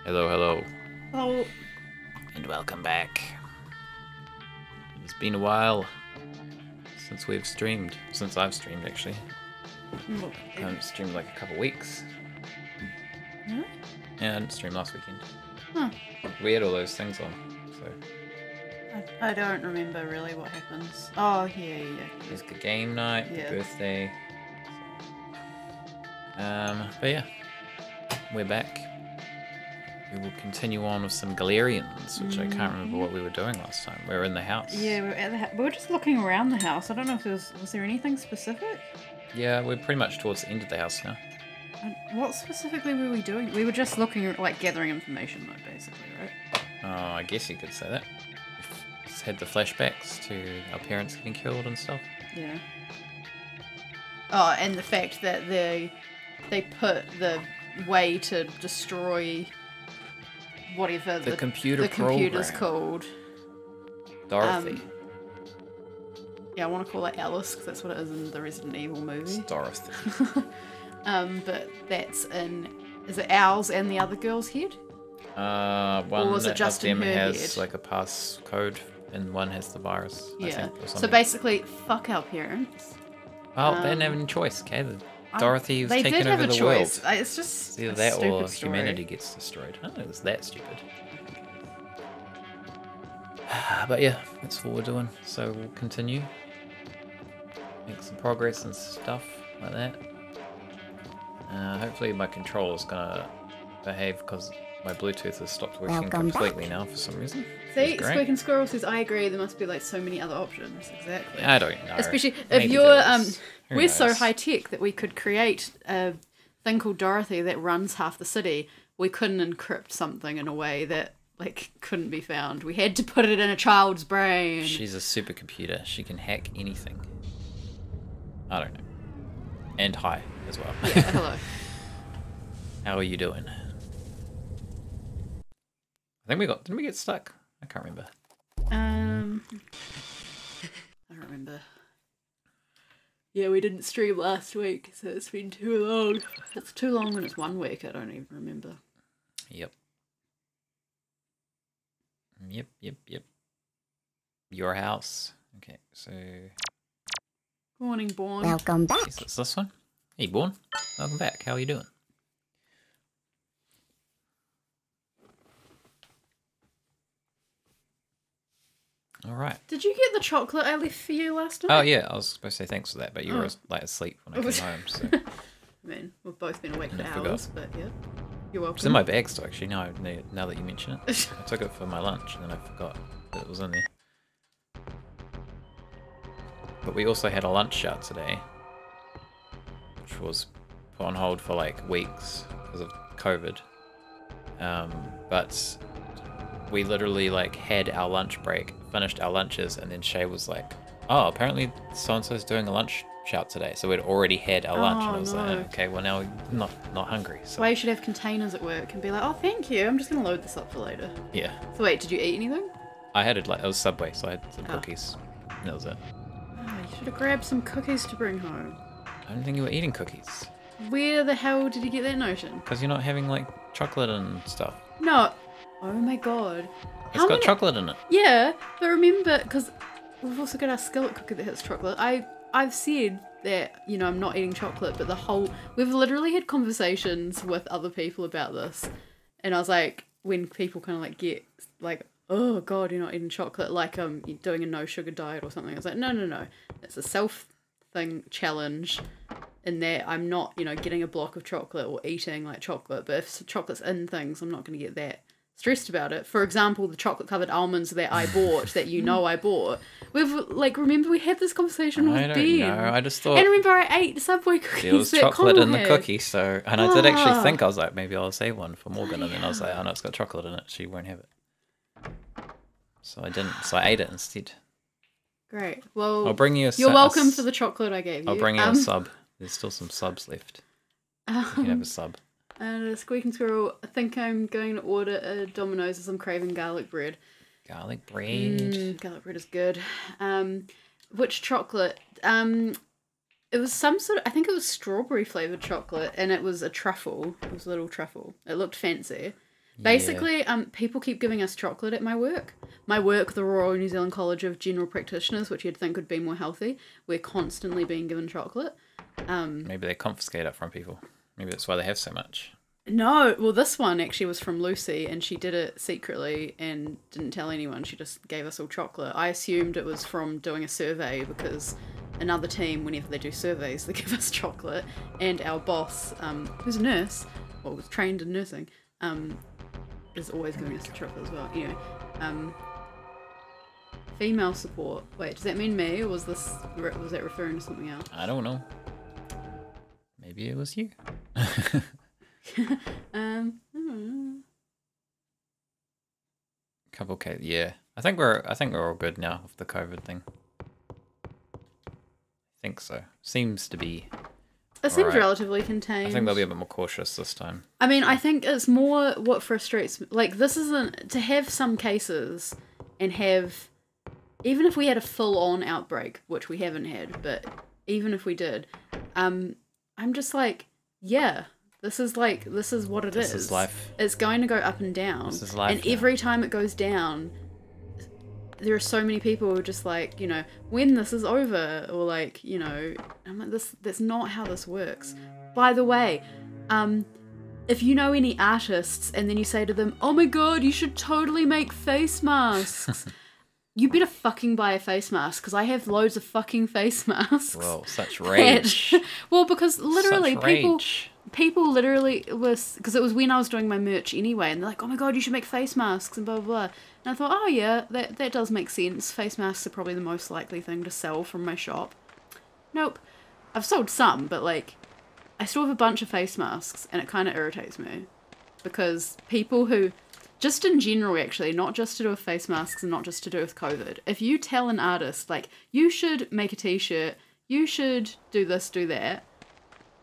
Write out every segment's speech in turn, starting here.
Hello, hello. Oh, And welcome back. It's been a while since we've streamed. Since I've streamed, actually. I haven't streamed like a couple weeks. really? Yeah, I didn't stream last weekend. Huh. We had all those things on, so... I don't remember really what happens. Oh, yeah. It was the game night, Yeah. birthday. But yeah. We're back. We will continue on with some Galerians, which I can't remember what we were doing last time. We were in the house. Yeah, we were at the we were just looking around the house. I don't know if was there anything specific? Yeah, we're pretty much towards the end of the house now. What specifically were we doing? We were just looking, like, gathering information, like, basically, right? Oh, I guess you could say that. Just had the flashbacks to our parents getting killed and stuff. Yeah. Oh, and the fact that they put the way to destroy whatever The computer computer's program. called. Dorothy. Yeah, I want to call it Alice because that's what it is in the Resident Evil movie. It's Dorothy. But that's in... Is it Owl's and the other girl's head? One Or was it of just in them her has head? like a passcode and one has the virus, I Yeah. think, or So something. basically, fuck our parents. Well, they didn't have any choice, okay? Dorothy was They taking did over have a the choice. world. It's just It's either a that stupid or story. humanity gets destroyed. I don't know, it was that stupid. But yeah, that's what we're doing. So we'll continue. Make some progress and stuff like that. Hopefully my controller's gonna behave because my Bluetooth has stopped working completely now for some reason. See, It's great. Squeak and Squirrel says, I agree, there must be like so many other options. Exactly. I don't know. Especially if Maybe you're, there is. Who we're so knows? high tech that we could create a thing called Dorothy that runs half the city. We couldn't encrypt something in a way that, like, couldn't be found. We had to put it in a child's brain. She's a supercomputer. She can hack anything. I don't know. And hi as well. Yeah, hello. How are you doing? I think we got... Didn't we get stuck? I can't remember. I don't remember. Yeah, we didn't stream last week, so it's been too long. It's too long when it's 1 week, I don't even remember. Yep. Yep. Your house. Okay, so... Morning, Born. Welcome back. Is this one? Hey, Born. Welcome back. How are you doing? Alright. Did you get the chocolate I left for you last night? Oh, yeah, I was supposed to say thanks for that, but you were Oh. like asleep when I came home, so... I mean, we've both been awake for I hours, but yeah. You're welcome. It's in my bag still, actually, now that you mention it. I took it for my lunch, and then I forgot that it was in there. But we also had a lunch out today, which was put on hold for like weeks because of COVID. But we literally like had our lunch break, finished our lunches, and then Shay was like, "Oh, apparently so-and-so's doing a lunch shout today." So we'd already had our lunch, and I was no. like, "Okay, well now we're not hungry." That's So why you should have containers at work and be like, oh, thank you, I'm just going to load this up for later. yeah, So wait, did you eat anything? I had it like it was Subway, so I had some Oh. cookies. And that was it. Oh, you should have grabbed some cookies to bring home. I don't think you were eating cookies Where the hell did you get that notion? because you're not having like chocolate and stuff. No. Oh my god. It's got chocolate in it. Yeah, but remember, because we've also got our skillet cookie that has chocolate. I've said that, you know, I'm not eating chocolate, but we've literally had conversations with other people about this. And I was like, when people kind of like get like, oh god, you're not eating chocolate, like you're doing a no sugar diet or something. I was like, no. It's a self thing challenge in that I'm not, you know, getting a block of chocolate or eating like chocolate. But if chocolate's in things, I'm not going to get that stressed about it. For example, the chocolate covered almonds that I bought, that you know I bought. We've like, remember we had this conversation with I don't Ben. know. I just thought And remember I ate Subway cookies there was that chocolate Connell in the had. cookie, so and I did actually Ah. think I was like maybe I'll save one for Morgan, and then I was like, oh no, it's got chocolate in it. She won't have it. So I didn't. So I ate it instead. Great. Well, I'll bring you a. you're welcome for the chocolate I gave you. I'll bring you a sub. There's still some subs left. You can have a sub. And a Squeak and Squirrel, I think I'm going to order a Domino's as I'm craving garlic bread. Garlic bread. Garlic bread is good. Which chocolate? It was some sort of, I think it was strawberry flavoured chocolate, and it was a truffle. It was a little truffle. It looked fancy. Basically, people keep giving us chocolate at my work. My work, the Royal New Zealand College of General Practitioners, which you'd think would be more healthy, we're constantly being given chocolate. Maybe they confiscate it from people. Maybe that's why they have so much. No, well, this one actually was from Lucy, and she did it secretly and didn't tell anyone. She just gave us all chocolate. I assumed it was from doing a survey because another team, whenever they do surveys, they give us chocolate. And our boss, who's a nurse, or was trained in nursing, is always giving us the chocolate as well. Anyway, female support. Wait, does that mean me, or was that referring to something else? I don't know. Maybe it was you. I don't know. Couple K, yeah. I think we're all good now with the COVID thing. I think so. Seems to be. It seems relatively contained. I think they'll be a bit more cautious this time. I mean, I think it's more what frustrates me. Like, this isn't to have some cases and have, even if we had a full-on outbreak, which we haven't had, but even if we did, I'm just like, yeah, this is what it is. This is life. It's going to go up and down. This is life. And every time it goes down, there are so many people who are just like, you know, when this is over, or like, you know, I'm like, that's not how this works. By the way, if you know any artists and then you say to them, oh my god, you should totally make face masks, you better fucking buy a face mask, because I have loads of fucking face masks. Whoa, such rage. Well, because literally such people literally was, because it was when I was doing my merch anyway, and they're like, oh my god, you should make face masks and blah blah blah. And I thought, oh yeah, that does make sense. Face masks are probably the most likely thing to sell from my shop. Nope. I've sold some, but like, I still have a bunch of face masks, and it kind of irritates me. Because people who, just in general actually, not just to do with face masks and not just to do with COVID, if you tell an artist, like, you should make a t-shirt, you should do this, do that,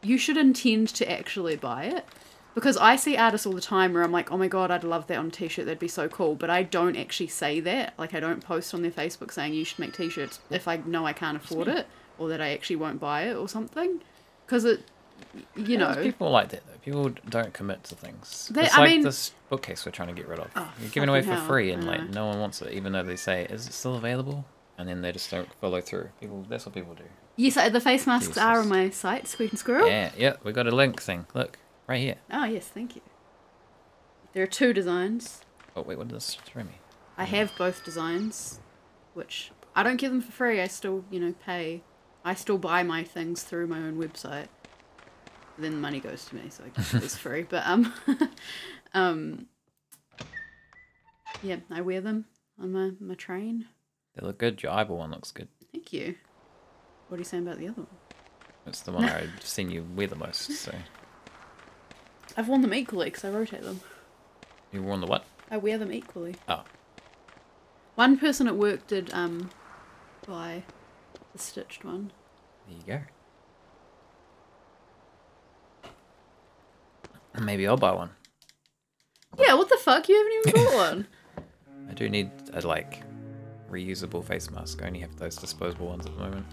you should intend to actually buy it. Because I see artists all the time where I'm like, oh my god, I'd love that on a t-shirt, that'd be so cool. But I don't actually say that. Like, I don't post on their Facebook saying you should make t-shirts if I know I can't afford it, or that I actually won't buy it or something. Because it, you know. There's people like that though. People don't commit to things. It's like this bookcase we're trying to get rid of. Oh, You're giving away for hell. free, and like no one wants it, even though they say, is it still available? And then they just don't follow through. That's what people do. Yes, the face masks are on my site, Squeak and Squirrel. Yeah, we got a link thing. Look, right here. Oh yes, thank you. There are 2 designs. Oh wait, what did this throw me? I have both designs, which I don't give them for free. I still, you know, pay. I still buy my things through my own website. Then the money goes to me, so I guess it's free. But yeah, I wear them on my train. They look good. Your eyeball one looks good. Thank you. What are you saying about the other one? It's the one I've seen you wear the most. So I've worn them equally because I rotate them. you worn the what? I wear them equally. Oh. One person at work did buy the stitched one. There you go. Maybe I'll buy one. Yeah, what the fuck? You haven't even bought one. I do need a like reusable face mask. I only have those disposable ones at the moment.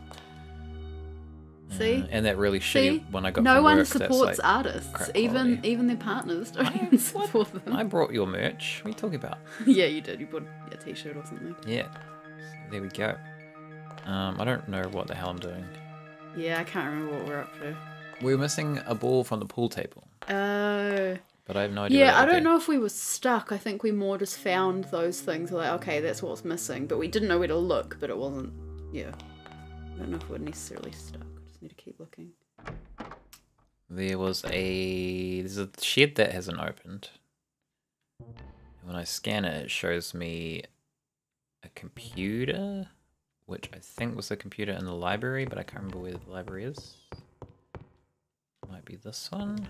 See? And that really shitty one I got no from one work, supports that's, like, artists. crap Even quality. their partners don't even support them. I brought your merch. What are you talking about? Yeah, you did. You bought a t-shirt or something. Yeah. So there we go. I don't know what the hell I'm doing. Yeah, I can't remember what we're up to. We're missing a ball from the pool table. Oh. But I have no idea. Yeah, I don't know if we were stuck. I think we more just found those things. We're like, okay, that's what's missing. But we didn't know where to look, but it wasn't. Yeah. I don't know if we're necessarily stuck. I just need to keep looking. There's a shed that hasn't opened. When I scan it, it shows me a computer, which I think was the computer in the library, but I can't remember where the library is. Might be this one.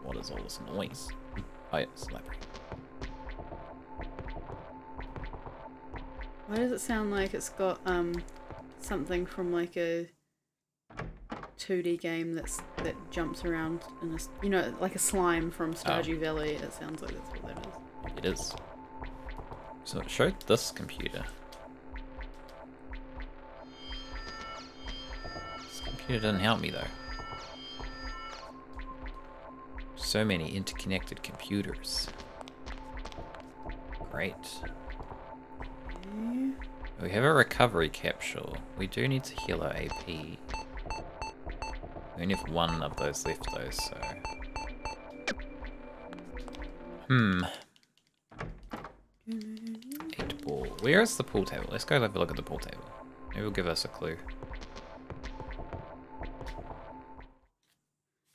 What is all this noise? Oh yeah, it's the library. Why does it sound like it's got something from like a 2D game that jumps around in a, you know, like a slime from Stardew Valley? It sounds like that's what that is. It is. So it showed this computer. This computer didn't help me though. So many interconnected computers. Great. We have a recovery capsule. We do need to heal our AP. We only have one of those left though, so... Hmm. 8 ball. Where is the pool table? Let's go have a look at the pool table. Maybe it'll give us a clue.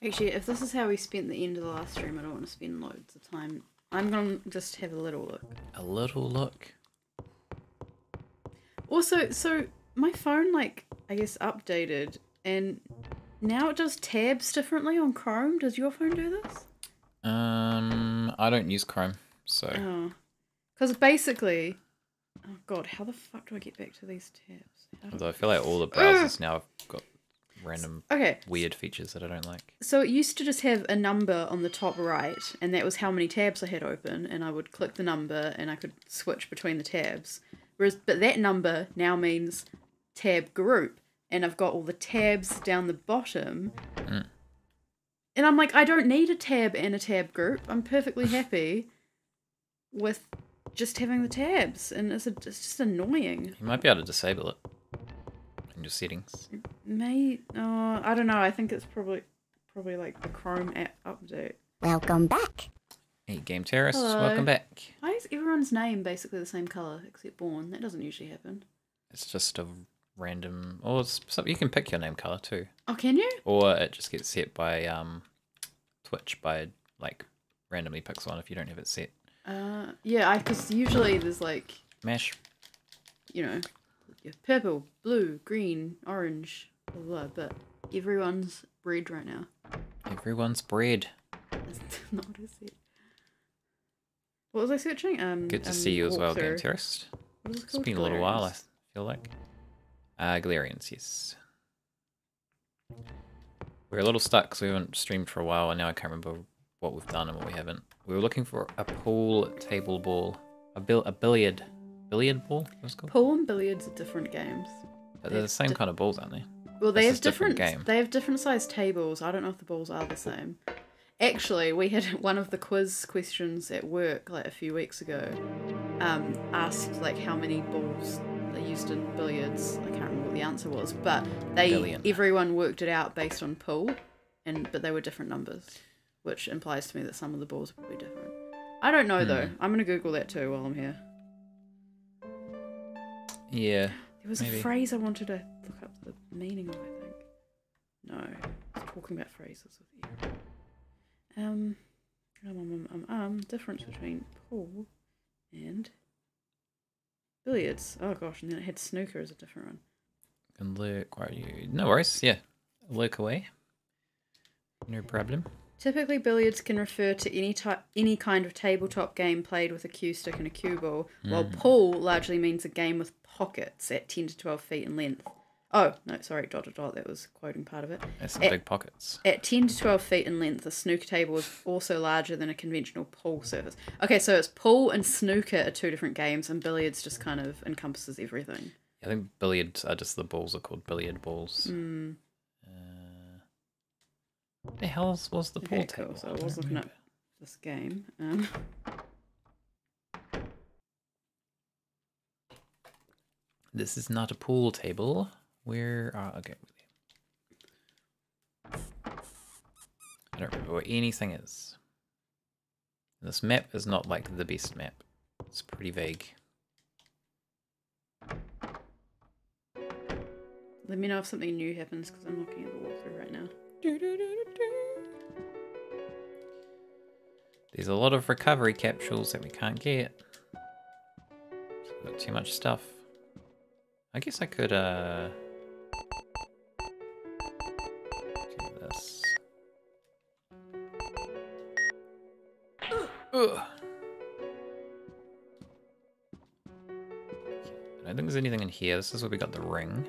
Actually, if this is how we spent the end of the last stream, I don't want to spend loads of time. I'm going to just have a little look. A little look? Also, so my phone, like, I guess updated, and now it does tabs differently on Chrome. Does your phone do this? I don't use Chrome, so... Oh. Because basically... Oh god, how the fuck do I get back to these tabs? Although I feel like all the browsers now have got random okay. weird features that I don't like. So it used to just have a number on the top right, and that was how many tabs I had open, and I would click the number and I could switch between the tabs. But that number now means tab group, and I've got all the tabs down the bottom. Mm. And I'm like, I don't need a tab and a tab group. I'm perfectly happy with just having the tabs, and it's just annoying. You might be able to disable it in your settings. I don't know. I think it's probably like the Chrome app update. Welcome back. Hey, Game Terrorists, Hello. welcome back. Why is everyone's name basically the same colour except Born? That doesn't usually happen. It's just a random... Or it's something, you can pick your name colour too. Oh, can you? Or it just gets set by Twitch by, like, randomly picks one if you don't have it set. Yeah, because usually there's like... Mash. You know, purple, blue, green, orange, blah, blah, but everyone's red right now. Everyone's bread. That's not what I said. What was I searching? Good to see you as well, Game walkthrough. Terrorist. What is it It's called? been a little while, I Galerians. feel like. Galerians, yes. We're a little stuck because we haven't streamed for a while, and now I can't remember what we've done and what we haven't. We were looking for a pool table ball. A billiard ball, what's it called? Pool and billiards are different games. But they're the same kind of balls, aren't they? Well, they This have is different different. game. They have different sized tables. I don't know if the balls are the same. Actually, we had one of the quiz questions at work like a few weeks ago. Asked like how many balls they used in billiards. I can't remember what the answer was, but everyone worked it out based on pool, but they were different numbers, which implies to me that some of the balls are probably different. I don't know though. I'm gonna Google that too while I'm here. Yeah. There was maybe. a phrase I wanted to look up the meaning of, I think. No, I was talking about phrases with you. Difference between pool and billiards. Oh gosh, and then it had snooker as a different one. Can lurk, where are you? No worries, yeah. Lurk away. No problem. Typically, billiards can refer to any kind of tabletop game played with a cue stick and a cue ball, while pool largely means a game with pockets at 10 to 12 feet in length. Oh, no, sorry, ... that was quoting part of it. That's some big pockets. At 10 to 12 feet in length, a snooker table is also larger than a conventional pool surface. Okay, so it's pool and snooker are two different games, and billiards just kind of encompasses everything. I think billiards are just the balls are called billiard balls. What the hell was the pool table? Cool. So I was looking up this game. This is not a pool table. Where are... Okay. I don't remember what anything is. This map is not like the best map. It's pretty vague. Let me know if something new happens because I'm looking at the walkthrough right now. There's a lot of recovery capsules that we can't get. We've got too much stuff. I guess I could do this. Ugh. I don't think there's anything in here. This is where we got the ring.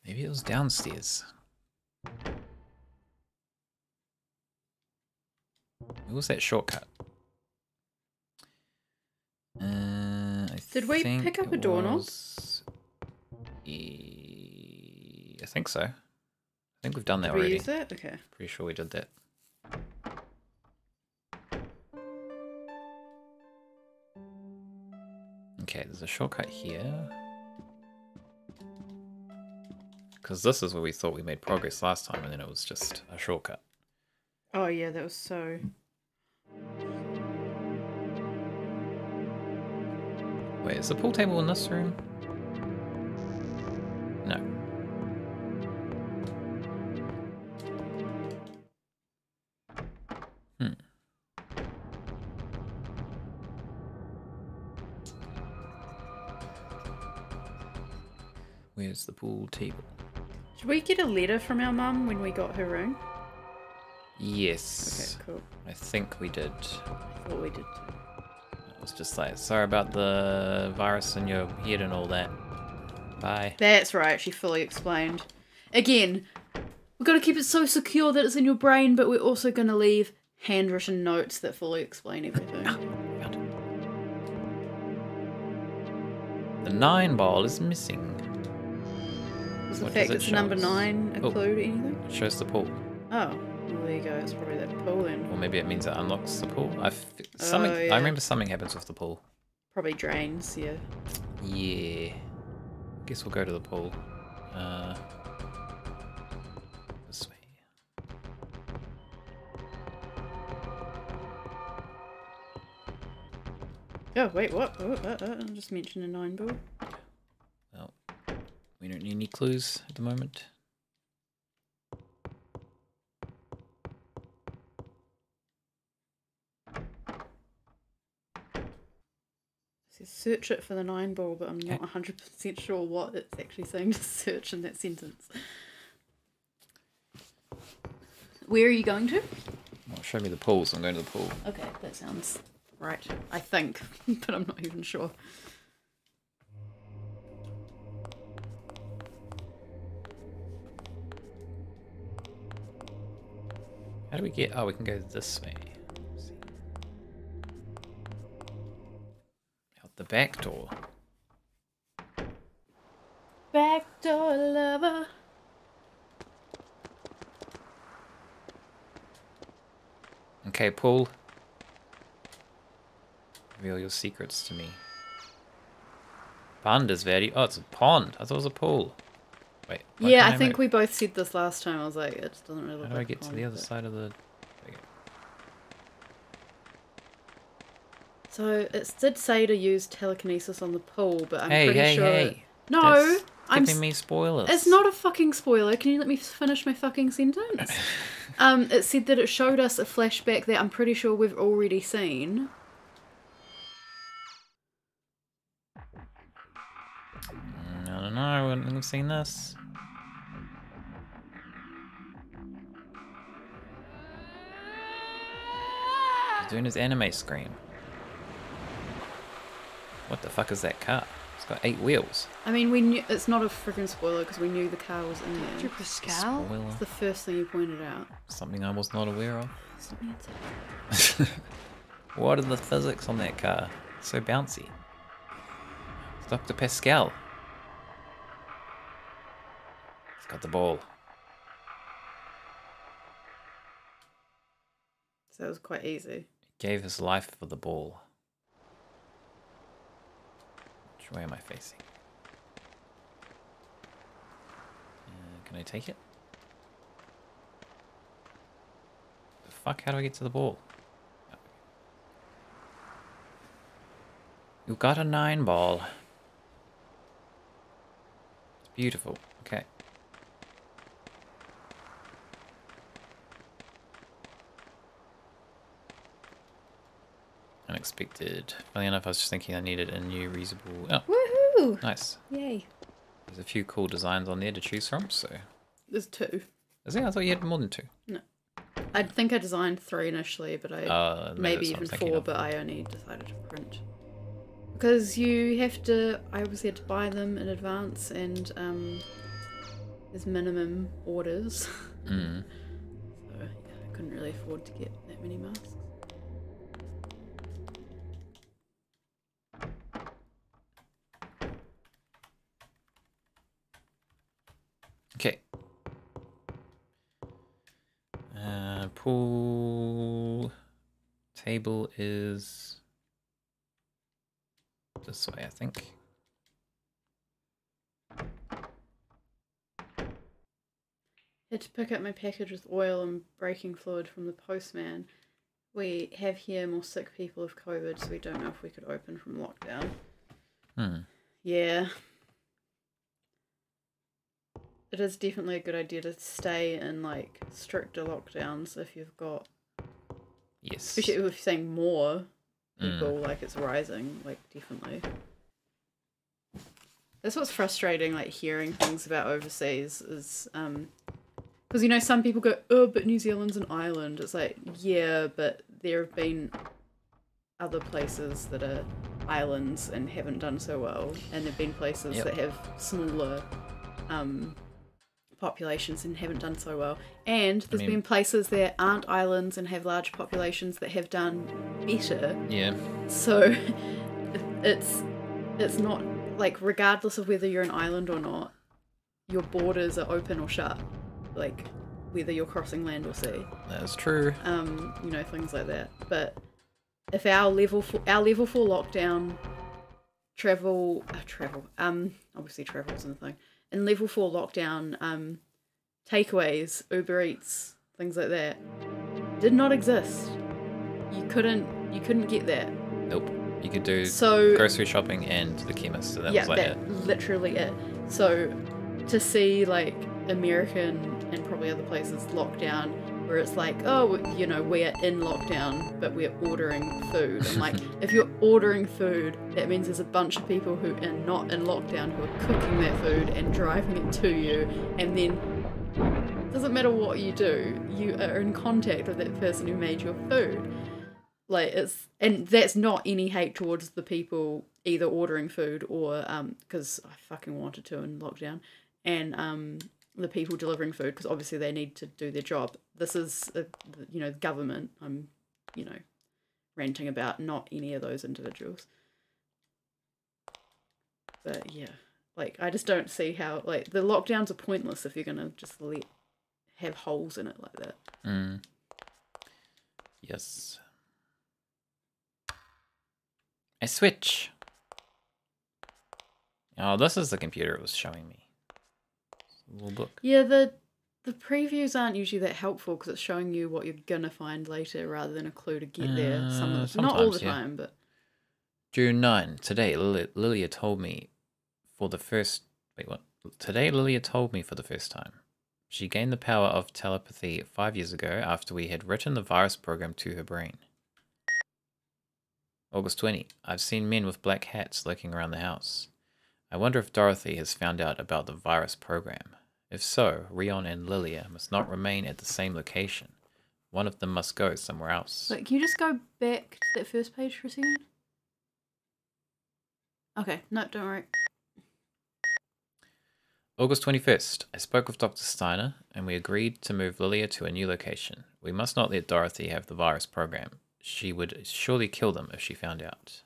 Maybe it was downstairs. What was that shortcut? Did we pick up a doorknob? I think so. I think we've done that Did we already. use that? Okay. Pretty sure we did that. Okay, there's a shortcut here. Because this is where we thought we made progress last time, and then it was just a shortcut. Oh yeah, that was so... Wait, is the pool table in this room? No. Where's the pool table? Should we get a letter from our mum when we got her room? Yes. Okay, cool. I think we did. I thought we did too. It was just like, sorry about the virus in your head and all that. Bye. That's right, she fully explained. Again, we've got to keep it so secure that it's in your brain, but we're also going to leave handwritten notes that fully explain everything. Found it. The 9 ball is missing. Does the What fact does it it's show number us? 9 include anything? It shows the pool. Oh, well, there you go. It's probably that pool then. Or maybe it means it unlocks the pool. Oh, yeah. I remember something happens with the pool. Probably drains, yeah. Yeah. Guess we'll go to the pool. This way. Oh, wait, what? I just mentioned a 9 ball. Well, we don't need any clues at the moment. It says search it for the 9 ball, but I'm not 100% sure what it's actually saying to search in that sentence. Where are you going to? Well, show me the pool, so I'm going to the pool. Okay, that sounds right. I think, but I'm not even sure. How do we get... Oh, we can go this way. Let's see. Out the back door. Backdoor lover. Okay, pool. Reveal your secrets to me. Pond is very... Oh, it's a pond. I thought it was a pool. Wait. Yeah, I think we both said this last time. I was like, it just doesn't really look How do like I get to the other side of the... There we go. So it did say to use telekinesis on the pool, but I'm Hey, pretty hey, sure... hey. No, That's I'm... giving me spoilers. It's not a fucking spoiler. Can you let me finish my fucking sentence? It said that it showed us a flashback that I'm pretty sure we've already seen. I don't know, I wouldn't have seen this. He's doing his anime scream. What the fuck is that car? It's got 8 wheels. I mean, we knew it's not a freaking spoiler because we knew the car was in there. Pascal? Spoiler. It's the first thing you pointed out. Something I was not aware of. Stop being silly. What are the physics on that car? It's so bouncy. It's Dr. Pascal. He's got the ball. So it was quite easy. He gave his life for the ball. Which way am I facing? Can I take it? The fuck? How do I get to the ball? Oh. You got a 9 ball. It's beautiful. Okay. Unexpected. Funny enough, I was just thinking I needed a new reusable... Oh, Woohoo! nice. Yay. There's a few cool designs on there to choose from, so... There's 2. Is there? I thought you had more than 2. No. I think I designed 3 initially, but I... maybe even 4, but I only decided to print. Because you have to... I obviously had to buy them in advance, and there's minimum orders. Mm. So yeah, I couldn't really afford to get that many masks. pool table is this way, I think. Had to pick up my package with oil and braking fluid from the postman. We have here more sick people with COVID, so we don't know if we could open from lockdown. Yeah. It is definitely a good idea to stay in like stricter lockdowns if you've got, especially if you're saying more people, like it's rising, like definitely. That's what's frustrating, like hearing things about overseas is, because you know some people go, oh, but New Zealand's an island. It's like, yeah, but there have been other places that are islands and haven't done so well, and there've been places that have smaller populations and haven't done so well, and there's been places that aren't islands and have large populations that have done better. Yeah. So it's not like, regardless of whether you're an island or not, your borders are open or shut, like whether you're crossing land or sea. That is true. You know, things like that. But if our level 4 lockdown obviously travel isn't a thing. In level 4 lockdown, takeaways, Uber Eats, things like that, did not exist. You couldn't get that. Nope. You could do grocery shopping and the chemist. So that was like literally it. So to see like American and probably other places lockdown, where it's like, oh, you know, we're in lockdown, but we're ordering food. And like, if you're ordering food, that means there's a bunch of people who are not in lockdown who are cooking that food and driving it to you, and then it doesn't matter what you do, you are in contact with that person who made your food. Like, and that's not any hate towards the people either ordering food or because I fucking wanted to in lockdown, and the people delivering food, because obviously they need to do their job. This is government I'm ranting about, not any of those individuals. But yeah, like, I just don't see how, like, the lockdowns are pointless if you're gonna just have holes in it like that. Yes. A switch. Oh, this is the computer it was showing me. A little book. Yeah, the previews aren't usually that helpful because it's showing you what you're gonna find later rather than a clue to get there. Not all the time, but. June 9. Today, Lilia told me for the first. Wait, what? Today, Lilia told me for the first time. She gained the power of telepathy 5 years ago after we had written the virus program to her brain. August 20. I've seen men with black hats lurking around the house. I wonder if Dorothy has found out about the virus program. If so, Rion and Lilia must not remain at the same location. One of them must go somewhere else. Wait, can you just go back to that first page for a second? Okay, no, don't worry. August 21st. I spoke with Dr. Steiner, and we agreed to move Lilia to a new location. We must not let Dorothy have the virus program. She would surely kill them if she found out.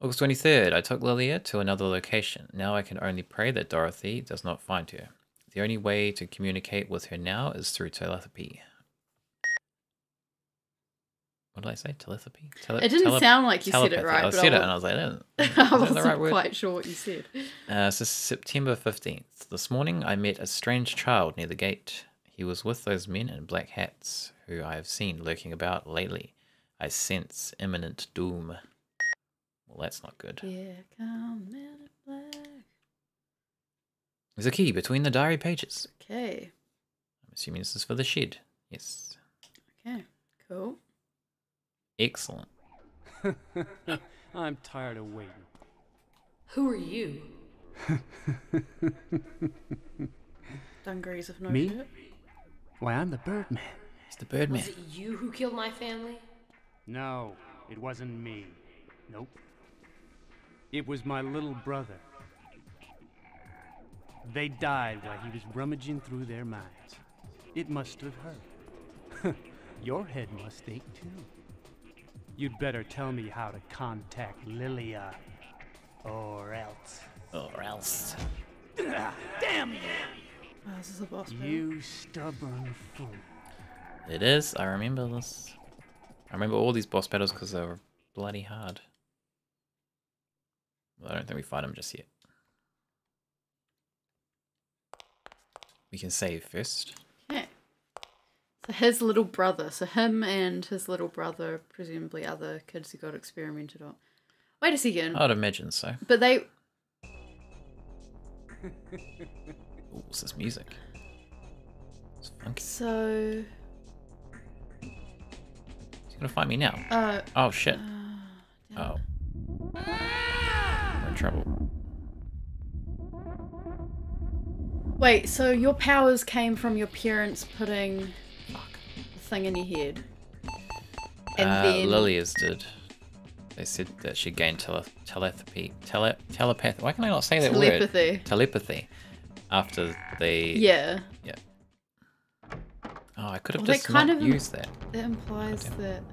August 23rd. I took Lilia to another location. Now I can only pray that Dorothy does not find her. The only way to communicate with her now is through telepathy. What did I say? Telepathy? It didn't sound like you said it right. I said it and I was like, I wasn't quite sure what you said. So September 15th. This morning I met a strange child near the gate. He was with those men in black hats who I have seen lurking about lately. I sense imminent doom. Well, that's not good. Yeah, come men in black. There's a key between the diary pages. Okay. I'm assuming this is for the shed. Yes. Okay, cool. Excellent. I'm tired of waiting. Who are you? Dungarees of no Me? shirt. Why, I'm the Birdman. It's the Birdman. Was it you who killed my family? No, it wasn't me. Nope. It was my little brother. They died while he was rummaging through their minds. It must have hurt. Your head must ache too. You'd better tell me how to contact Lilia. Or else. Or else. Damn you! Oh, this is a boss battle. You stubborn fool. It is. I remember this. I remember all these boss battles because they were bloody hard. Well, I don't think we fight him just yet. We can save first. Okay. So his little brother. So him and his little brother, presumably other kids who got experimented on. Wait a second. I'd imagine so. But they... Ooh, what's this music? It's funky. So... He's gonna find me now. Oh shit. Oh. We're in trouble. Wait, so your powers came from your parents putting the thing in your head? And then... Lilia's did. They said that she gained telepathy. Why can I not say that Telepathy. word? Telepathy. After they... Yeah. Yeah. Oh, I could have Well, just not used that. That implies that...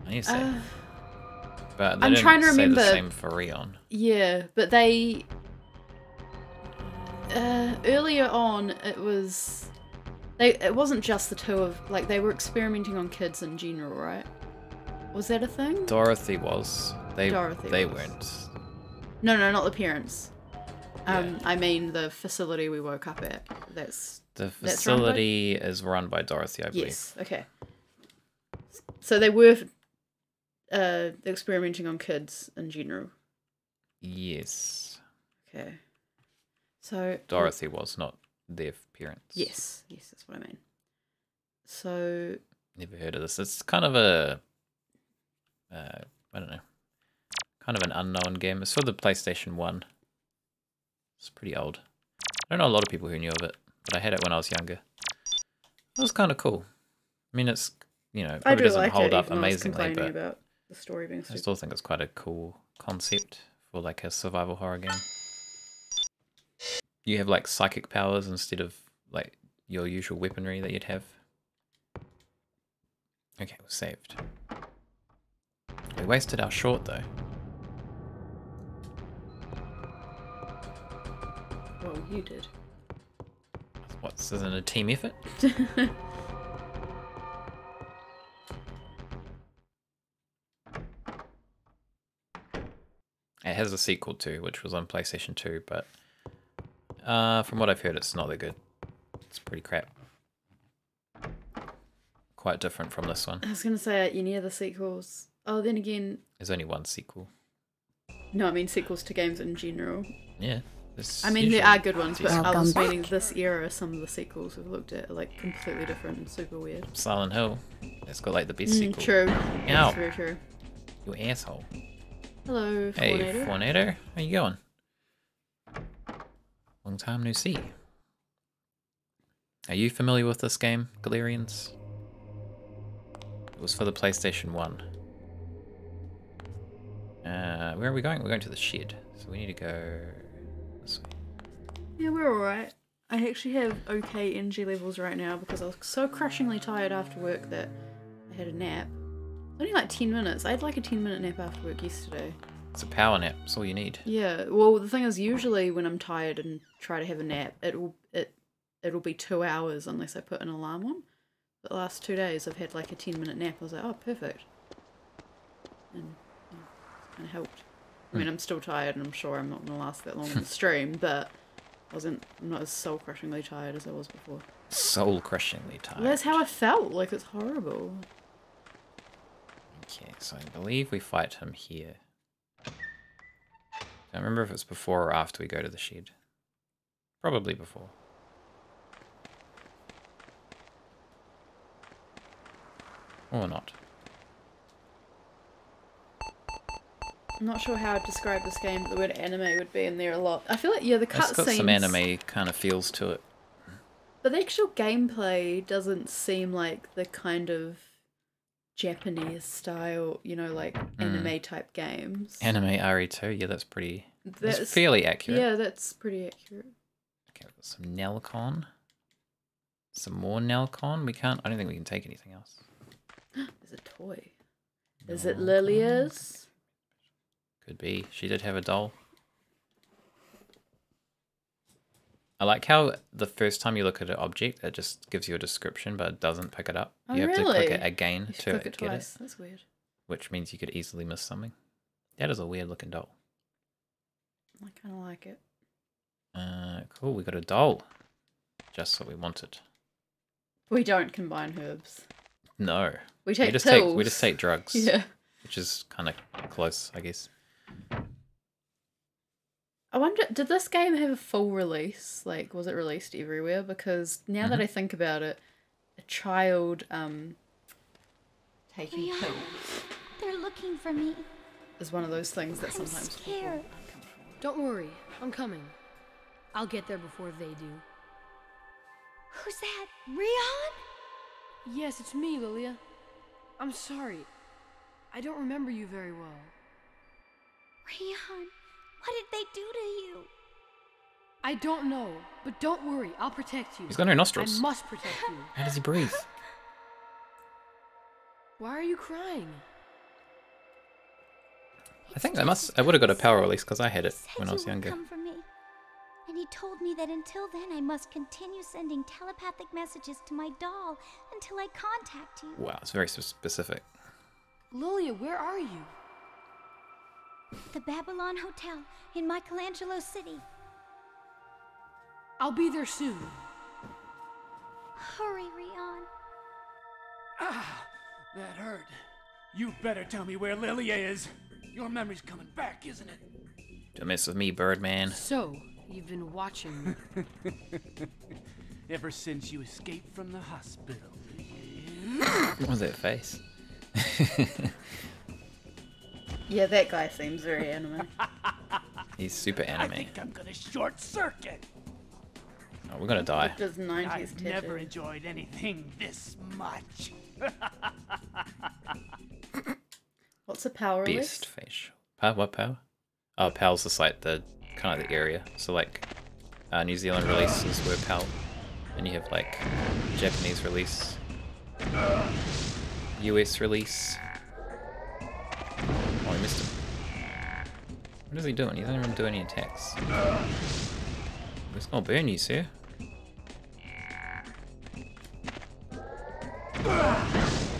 I need to say. But they I'm didn't trying to say remember. the same for Rion. Yeah, but they... earlier on, it was... It wasn't just the two of... Like, they were experimenting on kids in general, right? Was that a thing? Dorothy was. They Dorothy was. weren't. No, not the parents. Yeah. I mean the facility we woke up at. The facility is run by Dorothy, I believe. Yes, okay. So they were experimenting on kids in general. Yes. Okay. So Dorothy was, not their parents. Yes, that's what I mean. So Never heard of this. It's kind of a I don't know. Kind of an unknown game. It's for the PlayStation 1. It's pretty old. I don't know a lot of people who knew of it, but I had it when I was younger. It was kind of cool. I mean, it's, you know, it I probably do doesn't like hold it, up even though I was amazingly, complaining but about the story being I stupid. still think it's quite a cool concept for like a survival horror game. You have like psychic powers instead of like your usual weaponry that you'd have. Okay, we're saved. We wasted our short though. Well, you did. What, this isn't a team effort? It has a sequel too, which was on PlayStation 2, but from what I've heard, it's not that good. It's pretty crap. Quite different from this one. I was going to say any other sequels. Oh, then again... There's only one sequel. No, I mean sequels to games in general. Yeah. I mean, there are good ones, but I Welcome was back. meaning this era, some of the sequels we've looked at are like completely different and super weird. Silent Hill. It's got like the best sequel. True. Ow. That's very true. You asshole. Hello, Hey, Fornator. Fornator. How you going? Long time no see. Are you familiar with this game, Galerians? It was for the PlayStation 1. Where are we going? We're going to the shed. So we need to go this way. Yeah, we're alright. I actually have okay energy levels right now because I was so crushingly tired after work that I had a nap. Only like 10 minutes. I had like a 10-minute nap after work yesterday. It's a power nap. That's all you need. Yeah, well, the thing is, usually when I'm tired and try to have a nap, it'll be 2 hours unless I put an alarm on. But the last 2 days I've had like a 10-minute nap. I was like, oh, perfect. And yeah, it's kind of helped. I mean, I'm still tired and I'm sure I'm not going to last that long on the stream, but I'm not as soul-crushingly tired as I was before. Soul-crushingly tired. Well, that's how I felt. Like, it's horrible. Okay, so I believe we fight him here. I don't remember if it's before or after we go to the shed. Probably before. Or not. I'm not sure how I'd describe this game, but the word anime would be in there a lot. I feel like, yeah, the It's got cutscenes... some anime kind of feels to it. But the actual gameplay doesn't seem like the kind of Japanese style, you know, like anime type games. Anime RE2, yeah, that's pretty... That's That's- fairly accurate. Yeah, that's pretty accurate. Okay, we've got some Nelcon. Some more Nelcon. I don't think we can take anything else. There's a toy. Is it Lilia's? Could be. She did have a doll. I like how the first time you look at an object, it just gives you a description, but it doesn't pick it up. Oh, You have to really? click it again You should to click it get twice. it, That's weird. which means you could easily miss something. That is a weird looking doll. I kind of like it. Cool, we got a doll. Just what we wanted. We don't combine herbs. No. We take just pills. we just take drugs. Yeah. Which is kind of close, I guess. I wonder, did this game have a full release? Like, was it released everywhere? Because now that I think about it, a child taking Leon, pills they're looking for me. is one of those things that I'm sometimes people scared. aren't comfortable with. Don't worry, I'm coming. I'll get there before they do. Who's that? Rion? Yes, it's me, Lilia. I'm sorry. I don't remember you very well. Rion, what did they do to you? I don't know, but don't worry, I'll protect you. He's got no nostrils. I must protect you. How does he breathe? Why are you crying? I think I would have got a power release because I had it He said when I was you would younger. come for me. And he told me that until then I must continue sending telepathic messages to my doll until I contact you. Wow, it's very specific. Lilia, where are you? The Babylon Hotel in Michelangelo City. I'll be there soon. Hurry, Rion. Ah, that hurt. You better tell me where Lilia is. Your memory's coming back, isn't it? Don't mess with me, Birdman. So, you've been watching me. Ever since you escaped from the hospital. What was that face? Yeah, that guy seems very anime. He's super I anime. think I'm gonna short circuit. Oh, we're gonna die. Does 90s I've never tattoo. enjoyed anything this much. What's a power release? Best facial. Power? What power? Oh, PAL's just like the kind of the area. So like New Zealand releases were PAL, and you have like Japanese release, US release. Oh, I missed him. What is he doing? He doesn't even do any attacks. It's gonna burn you, sir.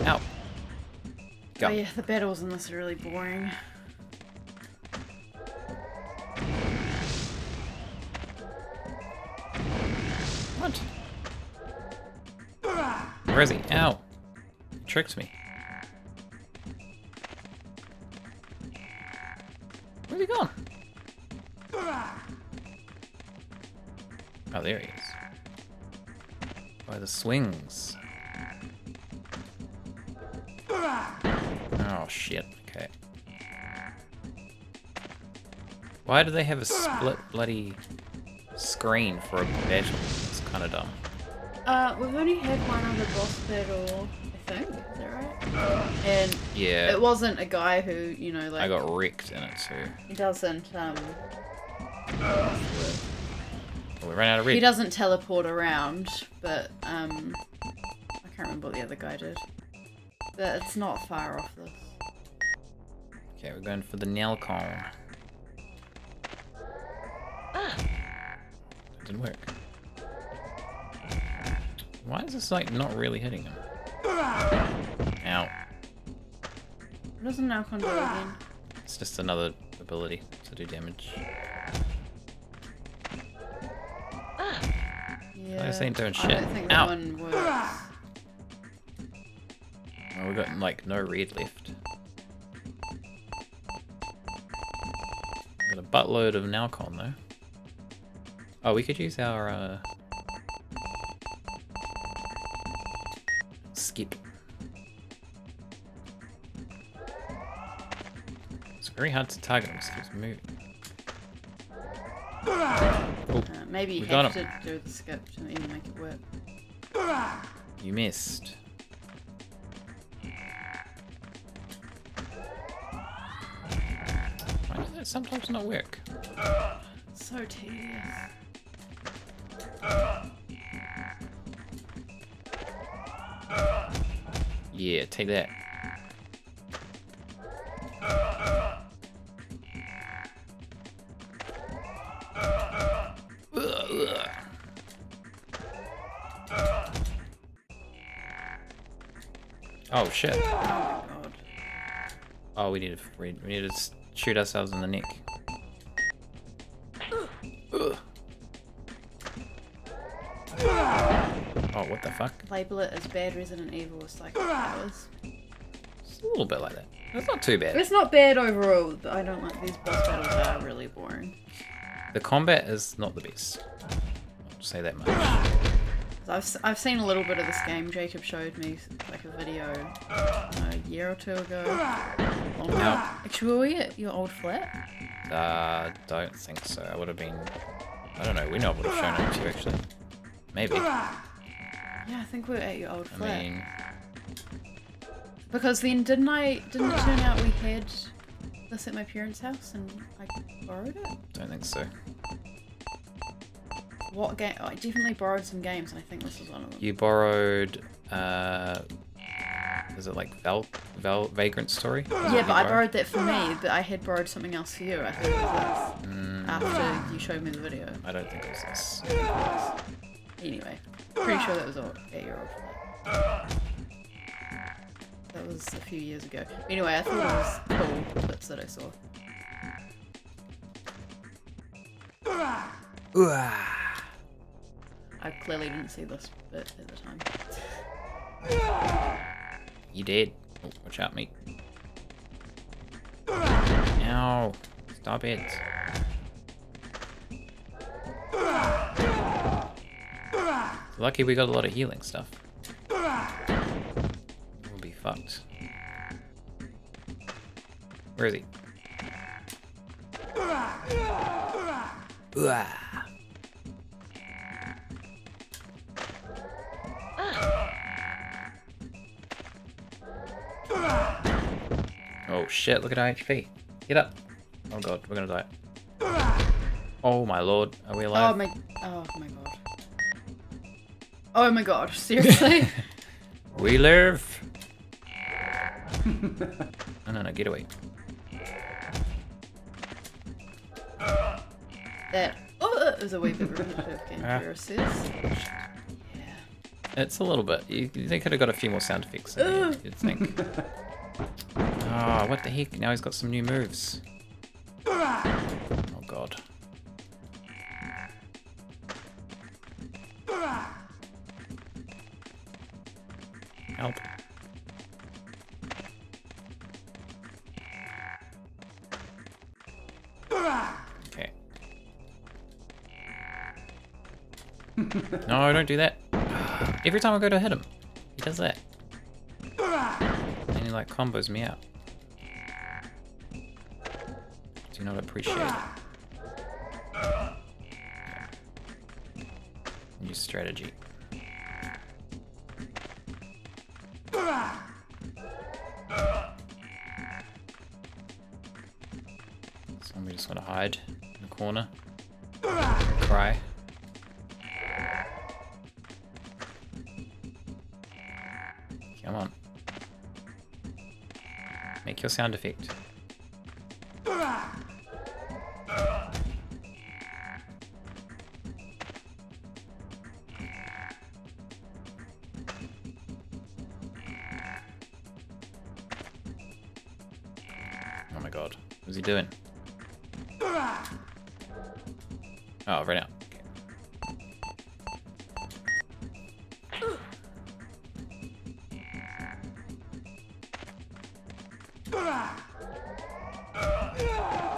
Ow. Go. Oh yeah, the battles in this are really boring. What? Where is he? Ow. He tricked me. Where's he gone? Oh, there he is. By the swings. Oh, shit. Okay. Why do they have a split bloody screen for a battle? It's kind of dumb. We've only had one other boss battle, I think. Is that right? And Yeah. it wasn't a guy who, you know, like I got wrecked in it too. he doesn't Oh, we ran out of red. he doesn't teleport around, but I can't remember what the other guy did. But it's not far off this. Okay, we're going for the nail cone. It didn't work. Why is this like not really hitting him? Ow. What does an Alcon do again? It's just another ability to do damage. Yeah, This ain't doing I shit. don't think that Ow. one works. Oh, we've got like no red left. Got a buttload of Nalcon though. Oh, we could use our skip. It's very hard to target him, just keeps moving. Oh, Maybe you We got have to do the skip to even make it work. you missed. Why does that sometimes not work? So tedious. Yeah, take that. Ugh. Oh shit. Oh my god. Oh, we need to shoot ourselves in the neck. Ugh. Oh, what the fuck? Label it as bad Resident Evil with psychic powers. It's a little bit like that. It's not too bad. It's not bad overall, but I don't like these boss battles are really boring. The combat is not the best. I'll say that much. I've seen a little bit of this game. Jacob showed me like a video a year or two ago. Long Now, Actually, were we at your old flat? don't think so. I would have been. I don't know. We know I would have shown it to you actually. Maybe. Yeah, I think we were at your old I flat. mean, Because then didn't it turn out we had this at my parents' house and I borrowed it? don't think so. What game? Oh, I definitely borrowed some games and I think this was one of them. You borrowed. Is it like Vagrant Story? Yeah, but I borrowed that for me, but I had borrowed something else for you. I think it was this. After you showed me the video. I don't think it was this. Anyway, pretty sure that was at your old flat. That was a few years ago. Anyway, I thought it was cool clips that I saw. I clearly didn't see this bit at the time. You did. Oh, watch out, mate. Ow. Stop it. Lucky we got a lot of healing stuff. We'll be fucked. Where is he? Oh shit, look at our HP. Get up. Oh god, we're gonna die. Oh my lord, are we alive? Oh my god. Oh my god, seriously? We live! No, get away. That is a wee bit repetitive, Kendra says. Yeah. It's a little bit. They could have got a few more sound effects in there, you'd think. Oh, what the heck? Now he's got some new moves. Oh god. Help. Okay. No, don't do that. Every time I go to hit him, he does that. And he like combos me out. Do not appreciate it. New strategy. So we just want to hide in the corner. Cry. Come on. Make your sound effect. Oh my god. What's he doing? Oh, right now.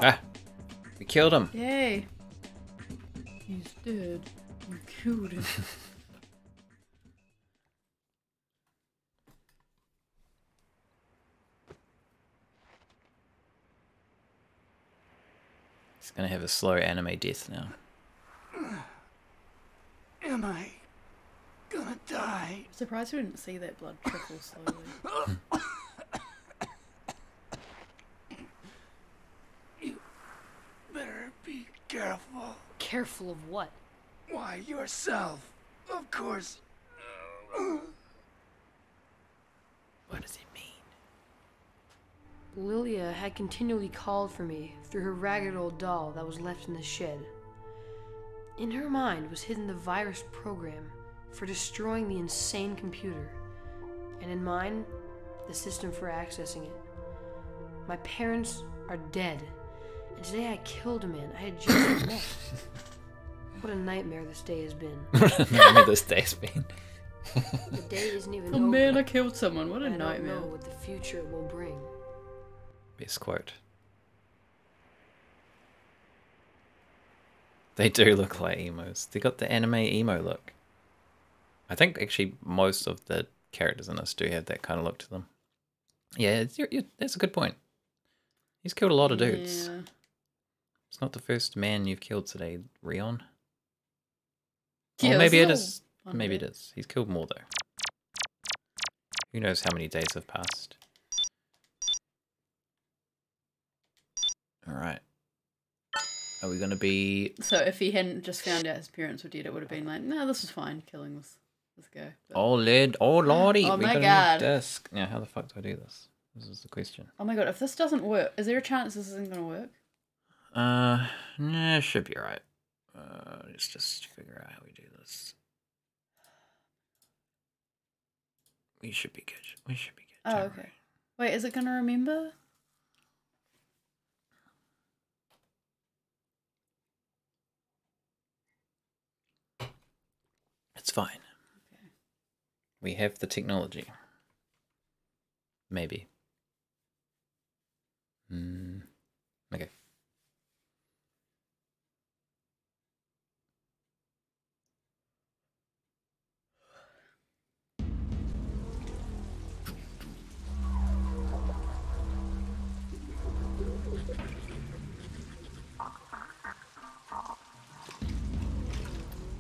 Ah! We killed him! Yay. He's dead. You killed him. He's gonna have a slow anime death now. Am I gonna die? Surprised we didn't see that blood trickle slowly. You better be careful. Careful of what? Why, yourself, of course. What does it mean? Lilia had continually called for me through her ragged old doll that was left in the shed. In her mind was hidden the virus program for destroying the insane computer, and in mine the system for accessing it. My parents are dead, and today I killed a man I had just met. What a nightmare this day has been. Nightmare this day's been. The day isn't even Oh over. man, I killed someone. What a and I don't nightmare. know what the future will bring. Best quote. They do look like emos. They got the anime emo look. I think actually most of the characters in this do have that kind of look to them. Yeah, that's a good point. He's killed a lot of dudes. Yeah. It's not the first man you've killed today, Rion. Yeah, Or maybe it it's is. all Maybe it undead. is. He's killed more though. Who knows how many days have passed? Alright. Are we gonna be... So if he hadn't just found out his parents were dead, it would have been like, no, this is fine, killing this guy. But... Oh, lord. Oh, lordy. Oh we my got a new God. disc. Now, how the fuck do I do this? This is the question. Oh my god, if this doesn't work, is there a chance this isn't going to work? Nah, should be alright. Let's just figure out how we do this. We should be good. We should be good. Oh, Don't okay. worry. Wait, is it going to remember? It's fine. Okay. We have the technology. Maybe. Okay.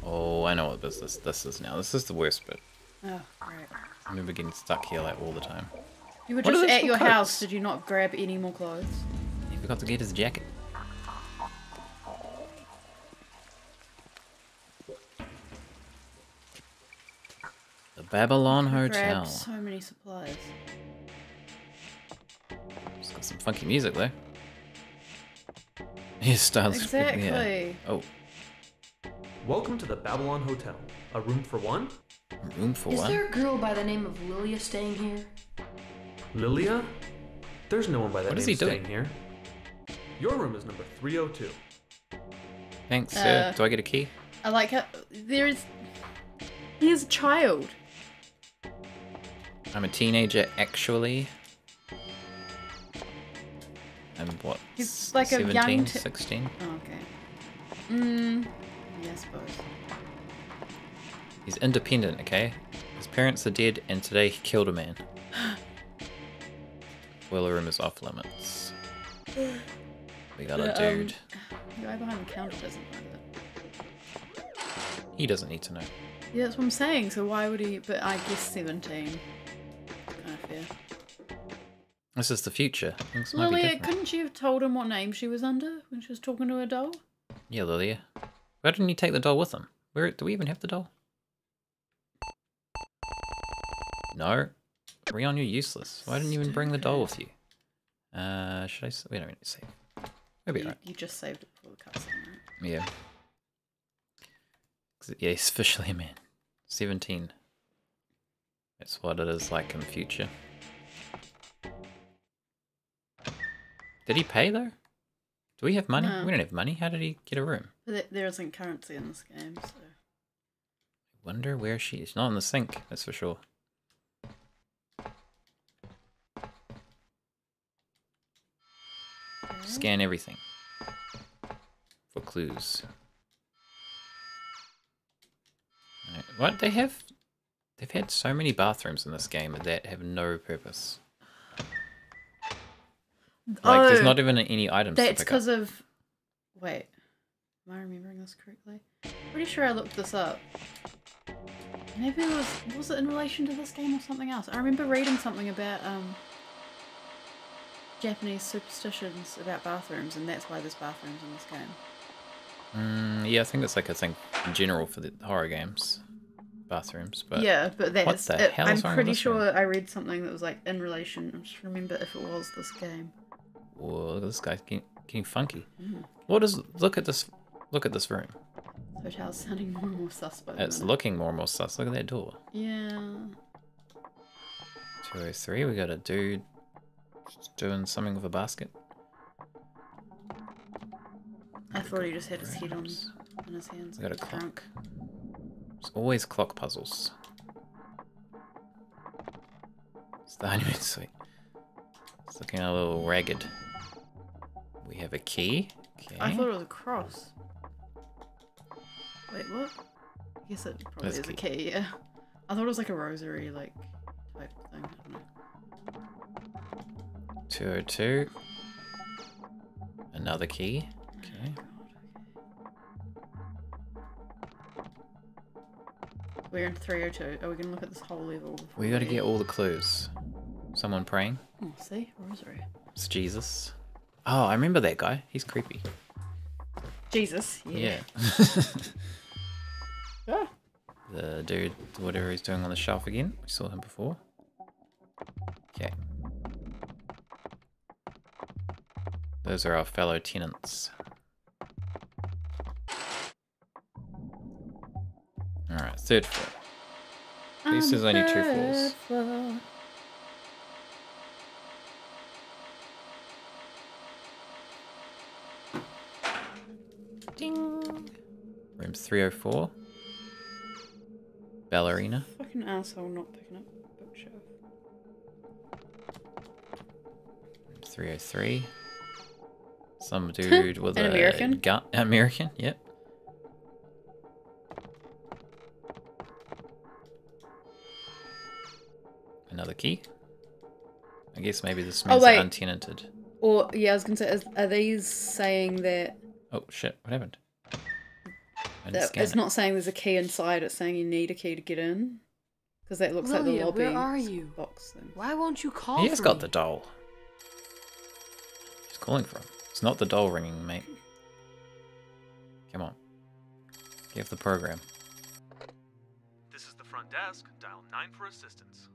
Oh, I know what this is now. This is the worst bit. Oh, right. I remember getting stuck here like all the time. You were What are just those at your for coats? house, did you not grab any more clothes? He forgot to get his jacket. The Babylon Hotel. Grabbed so many supplies. It's got some funky music though. His style's Exactly. Yeah. Oh, Welcome to the Babylon Hotel. A room for one? room for Is one. there a girl by the name of Lilia staying here? Lilia? There's no one by that What is name he doing? staying here. Your room is number 302. Thanks, sir. Do I get a key? I like how he is a child. I'm a teenager, actually. I'm what? He's like a 17, young 16? Oh, okay. Yeah, I suppose. He's independent, okay? His parents are dead, and today he killed a man. Boiler room is off limits. We got a The, dude. The guy behind the counter doesn't know that. He doesn't need to know. Yeah, that's what I'm saying. So why would he? But I guess 17. Kind of fair. This is the future. Things might be Lilia, different. couldn't you have told him what name she was under when she was talking to her doll? Yeah, Lilia. Why didn't you take the doll with him? Where do we even have the doll? No. Rion, you're useless. Why didn't you even bring the doll with you? Should I... We don't need to save. We'll be You, alright. you just saved it before the cutscene, right? Yeah. Yeah, he's officially a man. 17. That's what it is like in the future. Did he pay though? Do we have money? No. We don't have money. How did he get a room? But there isn't currency in this game, so. Wonder where she is. Not in the sink, that's for sure. Scan everything for clues. Alright, what they have? They've had so many bathrooms in this game that have no purpose. Like, there's not even any items to That's pick up. because of. Wait. Am I remembering this correctly? Pretty sure I looked this up. Maybe it was it in relation to this game or something else? I remember reading something about Japanese superstitions about bathrooms, and that's why there's bathrooms in this game. Yeah, I think that's like a thing in general for the horror games. Bathrooms, but Yeah, but what that's the hell I'm is wrong with pretty this sure room? I read something that was like in relation. I'm just trying to remember if it was this game. Whoa, look at this guy getting funky. What is? Look at this room. Hotel's sounding more and more sus by the It's minute. looking more and more sus. Look at that door. Yeah. 203, we got a dude doing something with a basket. I thought he just had his head on in his hands. We got a Drunk. clock. There's always clock puzzles. It's the honeymoon suite. It's looking a little ragged. We have a key. Okay. I thought it was a cross. Wait, what? I guess it probably That's is a key, yeah. I thought it was like a rosary, like, type thing. I don't know. 202. Another key. Okay. We're in 302. Are we gonna look at this whole level? before We gotta get all the clues. Someone praying. Oh, see? Rosary. It's Jesus. Oh, I remember that guy. He's creepy. Jesus. Yeah. Ah. The dude, whatever he's doing on the shelf again. We saw him before. Okay. Those are our fellow tenants. Alright, third floor. At least there's only 2 floors. Ding! Room 304. Ballerina. Fucking asshole not picking up bookshelf. Room 303. Some dude with An a American? gun. American, yep. Another key. I guess maybe this means wait. untenanted. Or, yeah, I was gonna say, are these saying that Oh shit, what happened? I didn't That, scan it's it. not saying there's a key inside, it's saying you need a key to get in. Because that looks like the Lilia, lobby where are you? box thing. Why won't you call He has for got me? the doll. He's calling for him. It's not the doll ringing, mate. Come on. Give the program. This is the front desk. Dial 9 for assistance.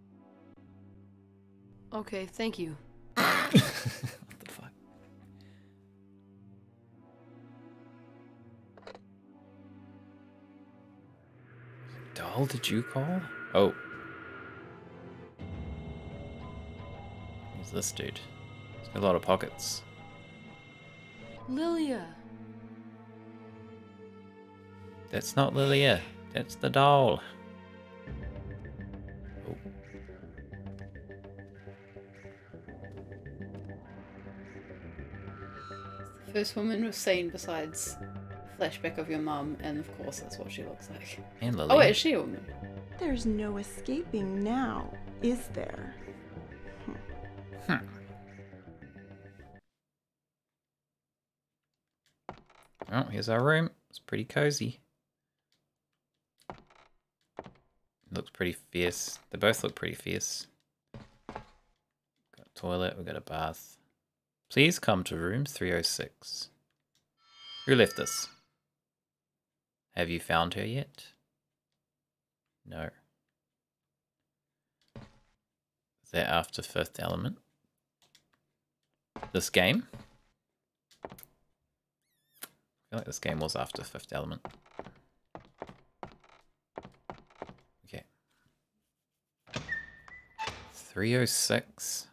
Okay, thank you. What the fuck? Doll, did you call? Oh. Who's this dude? He's got a lot of pockets. Lilia. That's not Lilia. That's the doll. Oh. The first woman we've seen besides flashback of your mum, and of course that's what she looks like. And Lilia. Oh wait, is she a woman? There's no escaping now, is there? Oh, here's our room. It's pretty cozy. Looks pretty fierce. They both look pretty fierce. Got a toilet, we've got a bath. Please come to room 306. Who left this? Have you found her yet? No. Is that after Fifth Element? This game? I feel like this game was after Fifth Element. Okay. 306.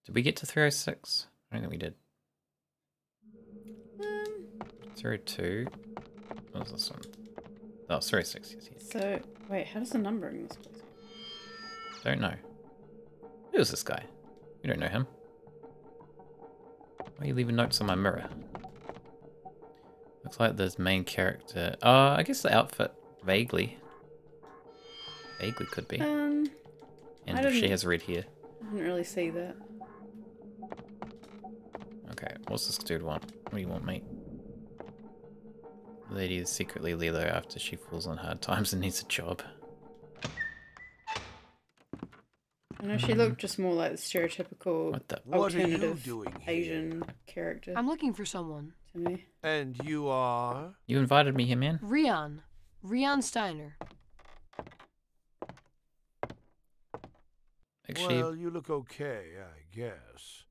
Did we get to 306? I don't think we did. 302. What was this one? Oh, 306. Yes, yes. So, wait, how does the numbering this place? Don't know. Who is this guy? We don't know him. Why are you leaving notes on my mirror? Looks like this main character. I guess the outfit vaguely could be. I And if she didn't- has red hair. I didn't really see that. Okay, what's this dude want? What do you want, mate? The lady is secretly Lilo after she falls on hard times and needs a job. I know she looked just more like the stereotypical What the? What are you alternative doing here? Asian character I'm looking for someone. to me. And you are? You invited me here, man? Rian. Rian Steiner. Actually, Well, you look okay, I guess.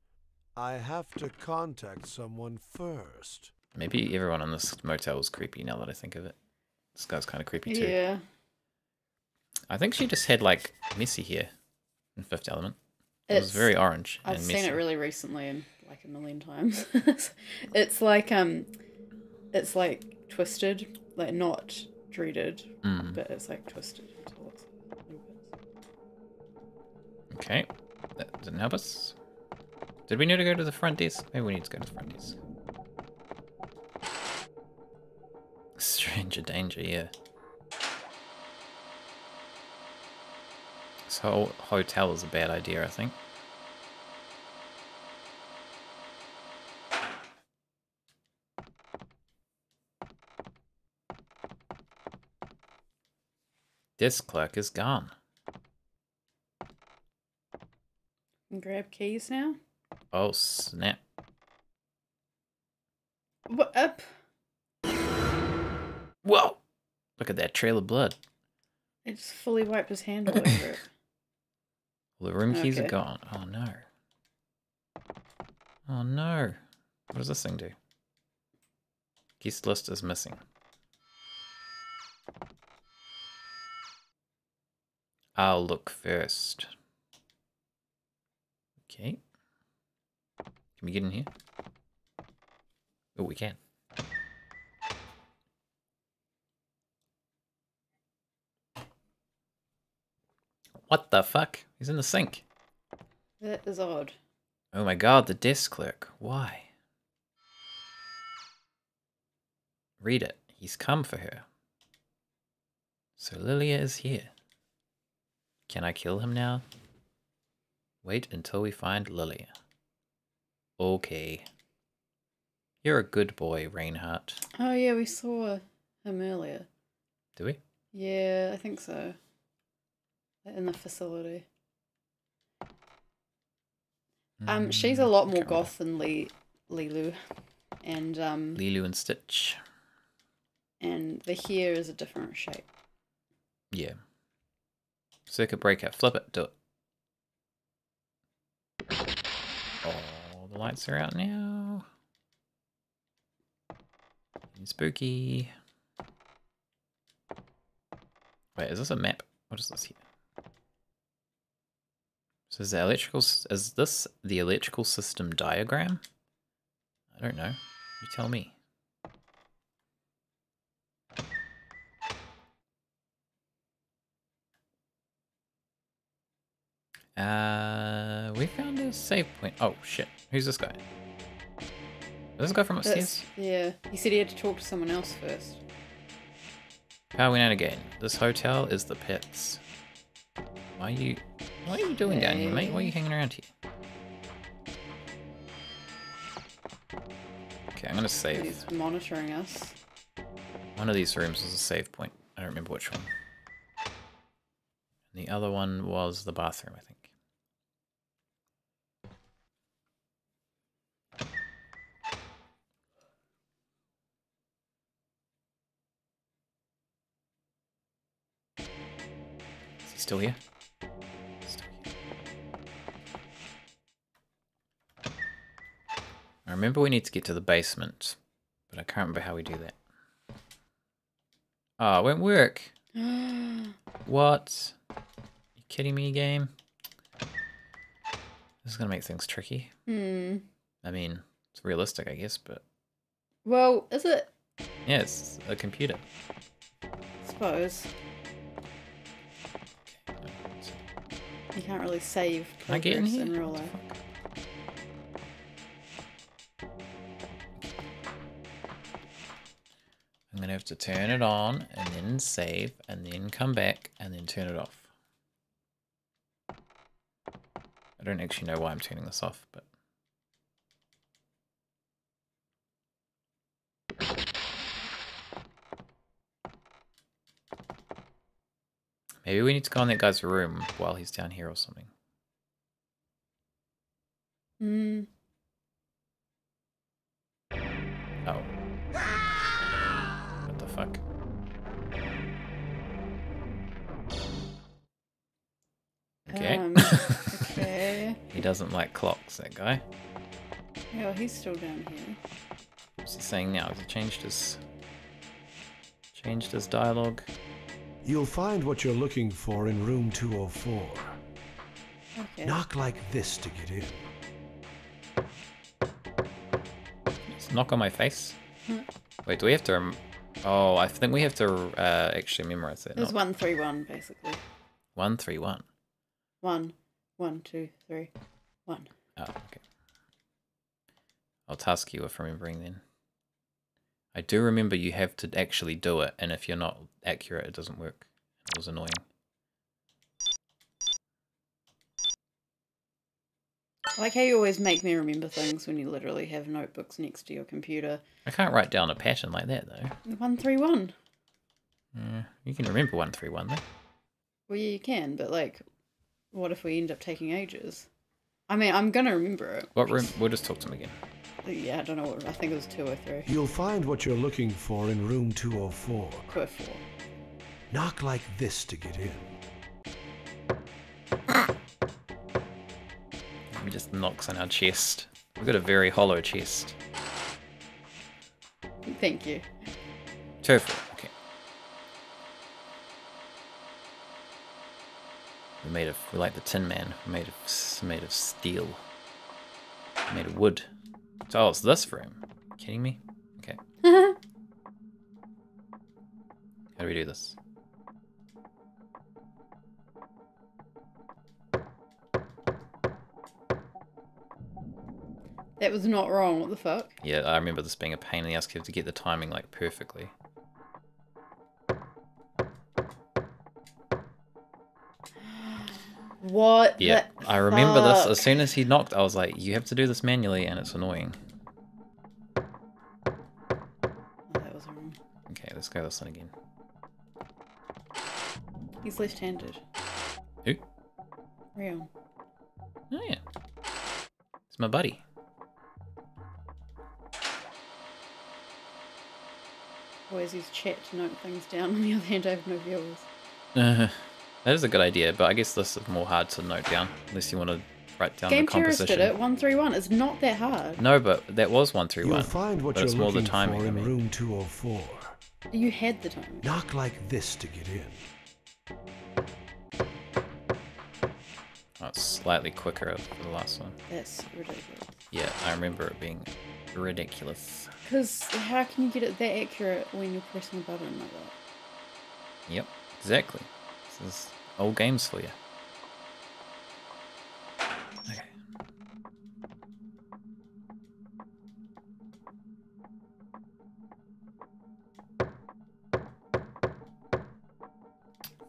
I have to contact someone first. maybe everyone in this motel was creepy now that I think of it. This guy's kind of creepy too. Yeah. I think she just had like messy hair. in Fifth Element. It was very orange. I've and seen messy. it really recently and like a million times. It's like twisted, like not dreaded, but it's like twisted. So it looks like little bits. Okay, that didn't help us. Did we need to go to the front desk? Maybe we need to go to the front desk. Stranger danger, yeah. This whole hotel is a bad idea, I think. Desk clerk is gone. And grab keys now. Oh snap. What up? Whoa! Look at that trail of blood. It just fully wiped his hand all over it. Well, the room keys are Okay. gone. Oh no. Oh no. What does this thing do? Guest list is missing. I'll look first. Okay. Can we get in here? Oh, we can. What the fuck? He's in the sink. That is odd. Oh my god, the desk clerk. Why? Read it. He's come for her. So Lilia is here. Can I kill him now? Wait until we find Lilia. Okay. You're a good boy, Reinhardt. Oh yeah, we saw him earlier. Do we? Yeah, I think so. In the facility. She's a lot more Can't remember. goth than Lilu. And Lilu and Stitch. and the hair is a different shape. Yeah. Circuit breaker. Flip it. Do it. Oh, the lights are out now. Spooky. Wait, is this a map? What is this here? So is the electrical? Is this the electrical system diagram? I don't know. You tell me. We found a save point. Oh shit! Who's this guy? Is this guy from upstairs? Yeah, he said he had to talk to someone else first. Power went out again. This hotel is the pits. What are you doing down here, mate? Why are you hanging around here? Okay, I'm gonna save. He's monitoring us. One of these rooms was a save point. I don't remember which one. And the other one was the bathroom, I think. Is he still here? Still here. I remember we need to get to the basement, but I can't remember how we do that. Oh, it won't work. What? You kidding me, game? This is gonna make things tricky. I mean, it's realistic, I guess, but Well, is it? yeah, it's a computer. Suppose. You can't really save Can I get in progress here? in real What the life. fuck? I'm gonna have to turn it on and then save and then come back and then turn it off. I don't actually know why I'm turning this off, but maybe we need to go in that guy's room while he's down here or something. Oh. What the fuck? Okay. Okay. He doesn't like clocks, that guy. Yeah, well, he's still down here. What's he saying now? Has he changed his dialogue? You'll find what you're looking for in room 204. Okay. Knock like this to get in. Just knock on my face. Wait, do we have to? Oh, I think we have to actually memorize that. It was 131 basically. 131. 1, 1, 2, 3, 1. Oh, okay. I'll task you with remembering then. I do remember you have to actually do it, and if you're not accurate, it doesn't work. It was annoying. I like how you always make me remember things when you literally have notebooks next to your computer. I can't write down a pattern like that, though. 131. Yeah, you can remember 131, though. Well, yeah, you can, but like, what if we end up taking ages? I mean, I'm gonna remember it. What room? We'll just talk to him again. Yeah, I don't know what. I think it was 203. You'll find what you're looking for in room 204. 204. Knock like this to get in. He just knocks on our chest. We've got a very hollow chest. Thank you. 204, okay. We're like the Tin Man. We're made of steel. Made of wood. Oh, it's this room. Kidding me? Okay. How do we do this? That was not wrong. What the fuck? Yeah, I remember this being a pain in the ass. You have to get the timing like perfectly. What? Yeah, I remember this. As soon as he knocked, I was like, you have to do this manually, and it's annoying. Oh, that was wrong. Okay, let's go this one again. He's left-handed. Who? Real. Oh, yeah. It's my buddy. Always use chat to note things down. On the other hand, I have no viewers. That is a good idea, but I guess this is more hard to note down, unless you want to write down Game the Terrorist composition. did it. 131. It's not that hard. No, but that was 131. You'll find what but you're it's more looking the timing, for I in mean. room 204. You had the time. Knock like this to get in. Oh, it's slightly quicker for the last one. That's ridiculous. Yeah, I remember it being ridiculous. Because how can you get it that accurate when you're pressing a button like that? Yep, exactly. This is old games for you. Okay.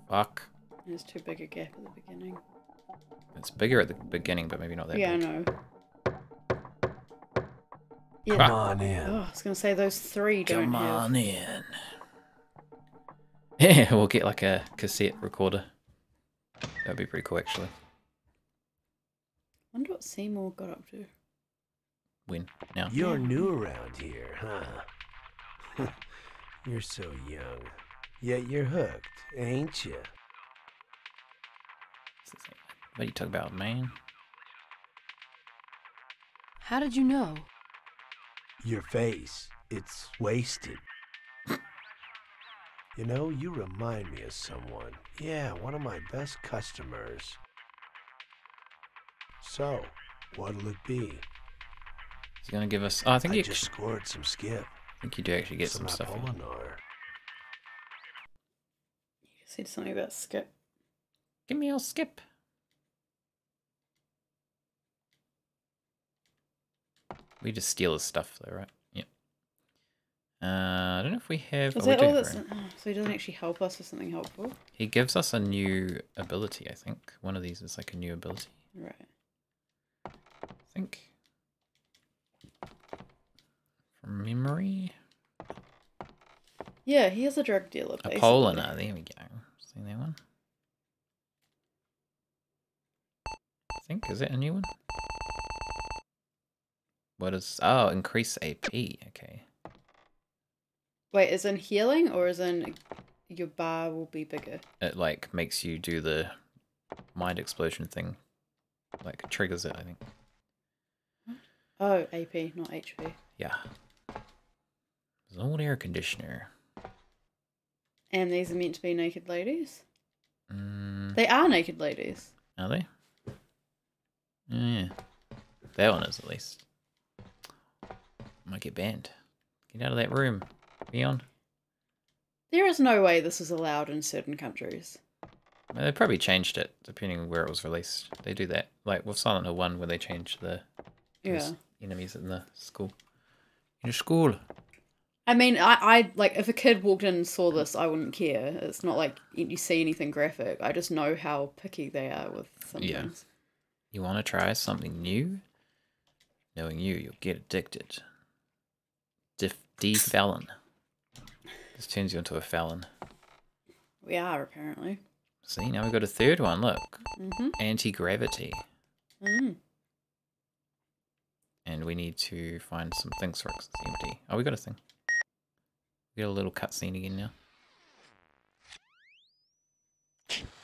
Fuck. There's too big a gap at the beginning. It's bigger at the beginning, but maybe not that Yeah, big. I know. Yeah. Come on in. Oh, I was going to say those three don't Come have... on in. Yeah, we'll get like a cassette recorder. That'd be pretty cool, actually. Wonder what Seymour got up to. When? Now? You're new around here, huh? You're so young. Yet you're hooked, ain't you? What are you talking about, man? How did you know? Your face, it's wasted. You know, you remind me of someone. Yeah, one of my best customers. So, what'll it be? He's gonna give us... Oh, I think you just scored some skip. I think you do actually get some stuff. You said something about skip. Give me your skip. We just steal his stuff though, right? Yep. I don't know if we have... Is we that do all have that's... room. Oh, so he doesn't actually help us with something helpful? He gives us a new ability, I think. One of these is like a new ability. Right. I think. From memory. Yeah, he is a drug dealer, A basically. Polina, there we go. See that one? I think, is that a new one? What is... Oh, increase AP, okay. Wait, is in healing or is in your bar will be bigger? It like makes you do the mind explosion thing. Like triggers it, I think. Oh, AP, not HP. Yeah. There's an old air conditioner. And these are meant to be naked ladies? Mm, They are naked ladies. are they? Yeah. That one is, at least. Might get banned. Get out of that room. Beyond. There is no way this is allowed in certain countries. Well, they probably changed it, depending on where it was released. They do that. Like with Silent Hill 1, where they changed the enemies in the school. In a school. I mean, I like, if a kid walked in and saw this, I wouldn't care. It's not like you see anything graphic. I just know how picky they are with some things. You want to try something new? Knowing you'll get addicted. Felon. This turns you into a felon. We are, apparently. See, now we've got a third one, look. Anti-gravity. And we need to find some things for it 'cause it's empty. Oh, we got a thing. We got a little cutscene again now.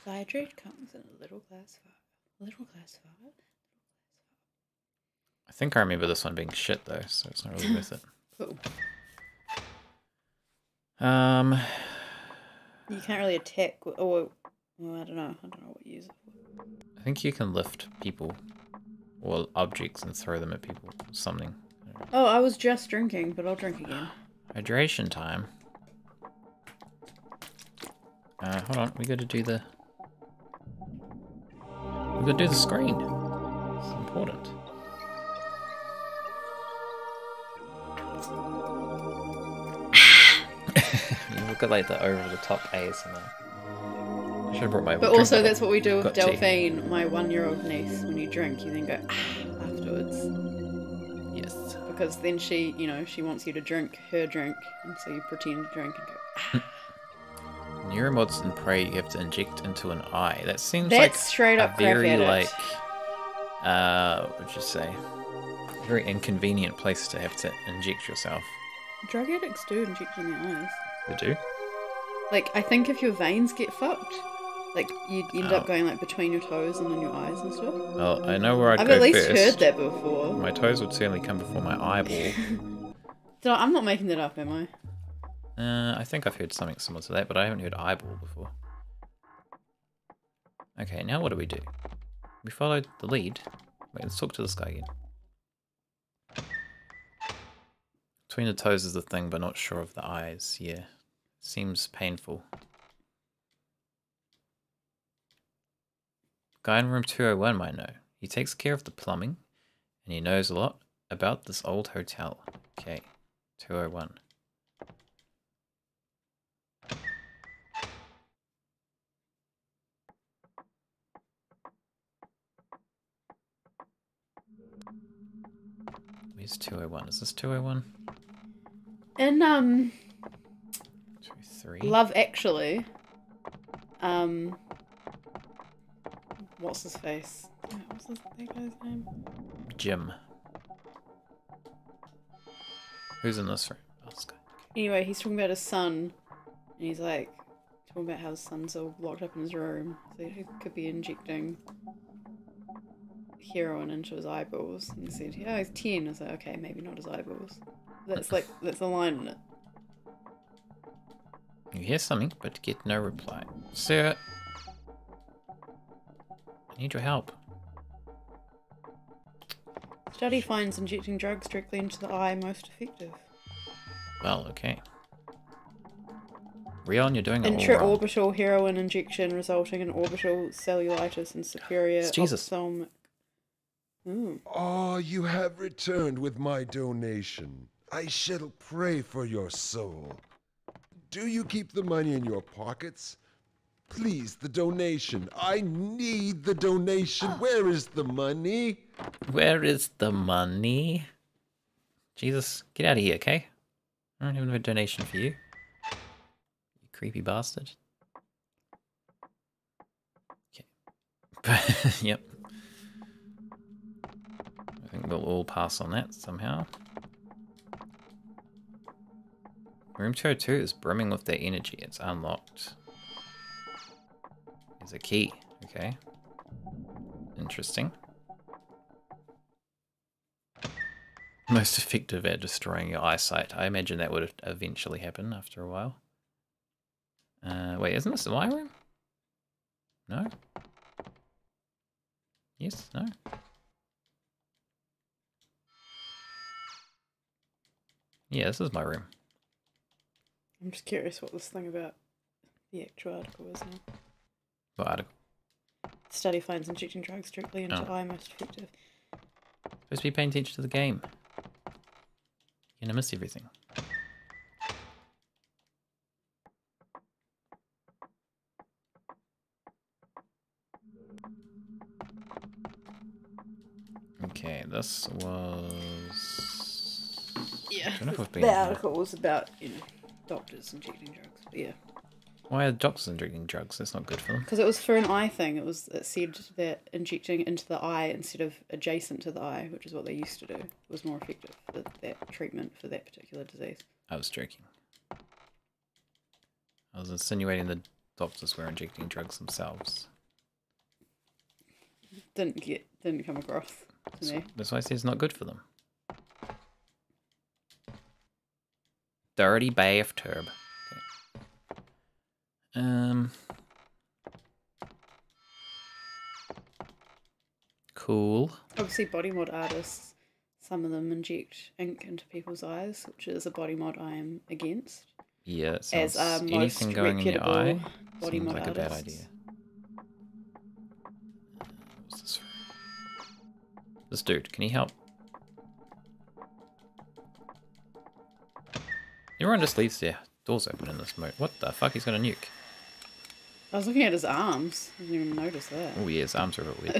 Hydrate comes in a little glass vial. Little glass vial. I think I remember this one being shit though, so it's not really worth it. Cool. You can't really attack, or well, I don't know what you use it for. I think you can lift people or objects and throw them at people. Something. Oh, I was just drinking, but I'll drink again. Hydration time. Hold on, we got to do the. We got to do the screen. It's important. You look at like the over the top ASMR. I should have brought my. But also, that's what we do with Delphine, my 1-year-old niece. When you drink, you then go afterwards. Yes. Because then she, she wants you to drink her drink, and so you pretend to drink and go. Neuromods and Prey you have to inject into an eye. That seems that's like straight up a very crap what would you say? A very inconvenient place to have to inject yourself. Drug addicts do inject in their eyes. They do? Like, I think if your veins get fucked, like, you'd end up going, like, between your toes and then your eyes and stuff. Well, I know where I've at least heard that before. My toes would certainly come before my eyeball. I'm not making that up, am I? I think I've heard something similar to that, but I haven't heard eyeball before. Okay, now what do? We followed the lead. Wait, let's talk to this guy again. Between the toes is the thing, but not sure of the eyes. Yeah, seems painful. Guy in room 201 might know. He takes care of the plumbing, and he knows a lot about this old hotel. Okay, 201. Where's 201? Is this 201? In 203. Love Actually, what's his face? What's that guy's name? Jim. Who's in this room? Oh, this guy. Anyway, he's talking about his son, and he's like talking about how his son's all locked up in his room, so he could be injecting heroin into his eyeballs. And he said, "Yeah, he's 10." I was like, okay, maybe not his eyeballs. That's a line in it. You hear something, but get no reply. Sir, I need your help. Study finds injecting drugs directly into the eye most effective. Well, okay. Rion, you're doing it all wrong. Intraorbital heroin injection resulting in orbital cellulitis and superior ophthalmic. Oh, you have returned with my donation. I shall pray for your soul. Do you keep the money in your pockets? Please, the donation. I need the donation. Where is the money? Where is the money? Jesus, get out of here, okay? I don't have no donation for you. You creepy bastard. Okay. Yep. I think we'll all pass on that somehow. Room 202 is brimming with their energy. It's unlocked. There's a key. Okay. Interesting. Most effective at destroying your eyesight. I imagine that would eventually happen after a while. Wait, isn't this my room? No? Yes? No? Yeah, this is my room. I'm just curious what this thing about the actual article is now. What article? Study finds injecting drugs directly into eye most effective. Supposed to be paying attention to the game. You're gonna miss everything. Okay, this was... Yeah, I don't know if I've been the here. article was about, you know, doctors injecting drugs. But yeah. Why are doctors injecting drugs? That's not good for them. Because it was for an eye thing. It said that injecting into the eye instead of adjacent to the eye, which is what they used to do, was more effective for that treatment for that particular disease. I was joking. I was insinuating the doctors were injecting drugs themselves. Didn't come across to me. That's why I say it's not good for them. Dirty bathtub. Okay. Cool. Obviously, body mod artists, some of them inject ink into people's eyes, which is a body mod I am against. Yeah, it sounds, As most anything going in your eye body seems mod like a bad artists. idea. What's this? This dude, can he help? Everyone just leaves their doors open in this mode. What the fuck? He's got a nuke. I was looking at his arms. I didn't even notice that. Oh yeah, his arms are a bit weird.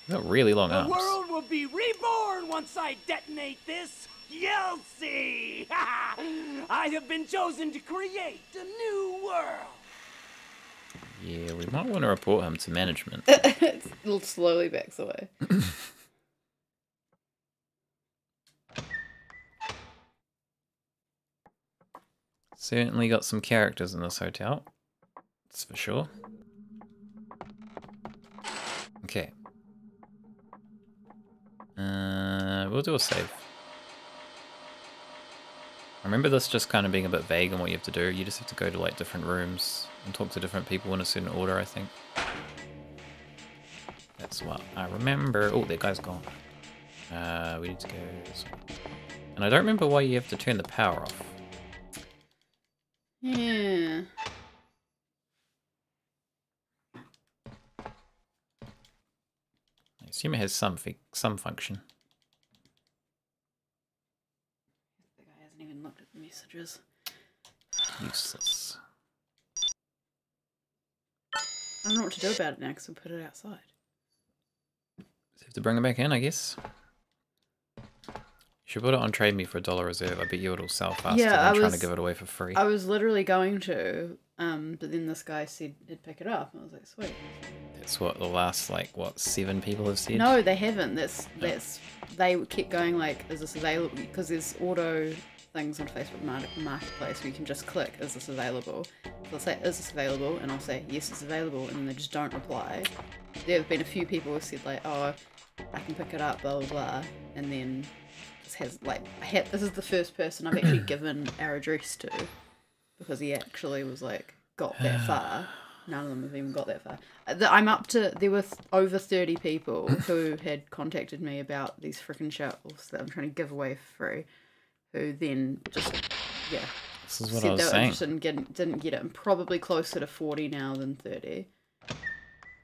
He's got really long arms. The world will be reborn once I detonate this. You'll see. I have been chosen to create a new world. Yeah, we might want to report him to management. It slowly backs away. Certainly got some characters in this hotel. That's for sure. Okay. We'll do a save. I remember this just kind of being a bit vague on what you have to do. You just have to go to like different rooms and talk to different people in a certain order, I think. That's what I remember. Oh, that guy's gone. We need to go this way. And I don't remember why you have to turn the power off. Yeah. I assume it has some function. The guy hasn't even looked at the messages. Useless. I don't know what to do about it now because we put it outside. So have to bring it back in, I guess. You should put it on Trade Me for $1 reserve. I bet you it'll sell faster than trying to give it away for free. I was literally going to, but then this guy said he'd pick it up. And I was like, sweet. That's what the last, like, what, 7 people have said? No, they haven't. They kept going like, is this available? Because there's auto things on Facebook Marketplace where you can just click, is this available? So they'll say, is this available? And I'll say, yes, it's available. And then they just don't reply. There have been a few people who said like, oh, I can pick it up, blah, blah, blah. And then has like this is the first person I've actually given our address to because he actually was like got that far. None of them have even got that far. I'm up to there were over 30 people who had contacted me about these freaking shelves that I'm trying to give away for free, who then just this is what I was saying. Didn't get it, and probably closer to 40 now than 30.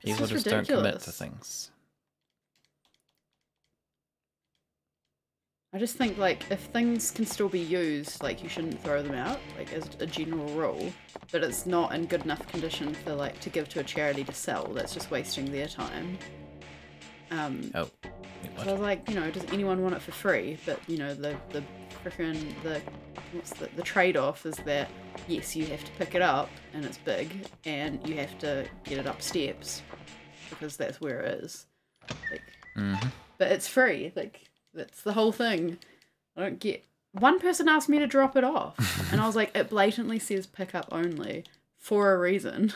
People just don't commit to things. I just think, like, if things can still be used, like, you shouldn't throw them out, like, as a general rule. But it's not in good enough condition for, like, to give to a charity to sell. That's just wasting their time. Oh. So I was like, you know, does anyone want it for free? But, you know, the frickin' the trade-off is that, yes, you have to pick it up, and it's big, and you have to get it up steps, because that's where it is. Like, but it's free, like... That's the whole thing. I don't get... One person asked me to drop it off. And I was like, it blatantly says pick up only. For a reason.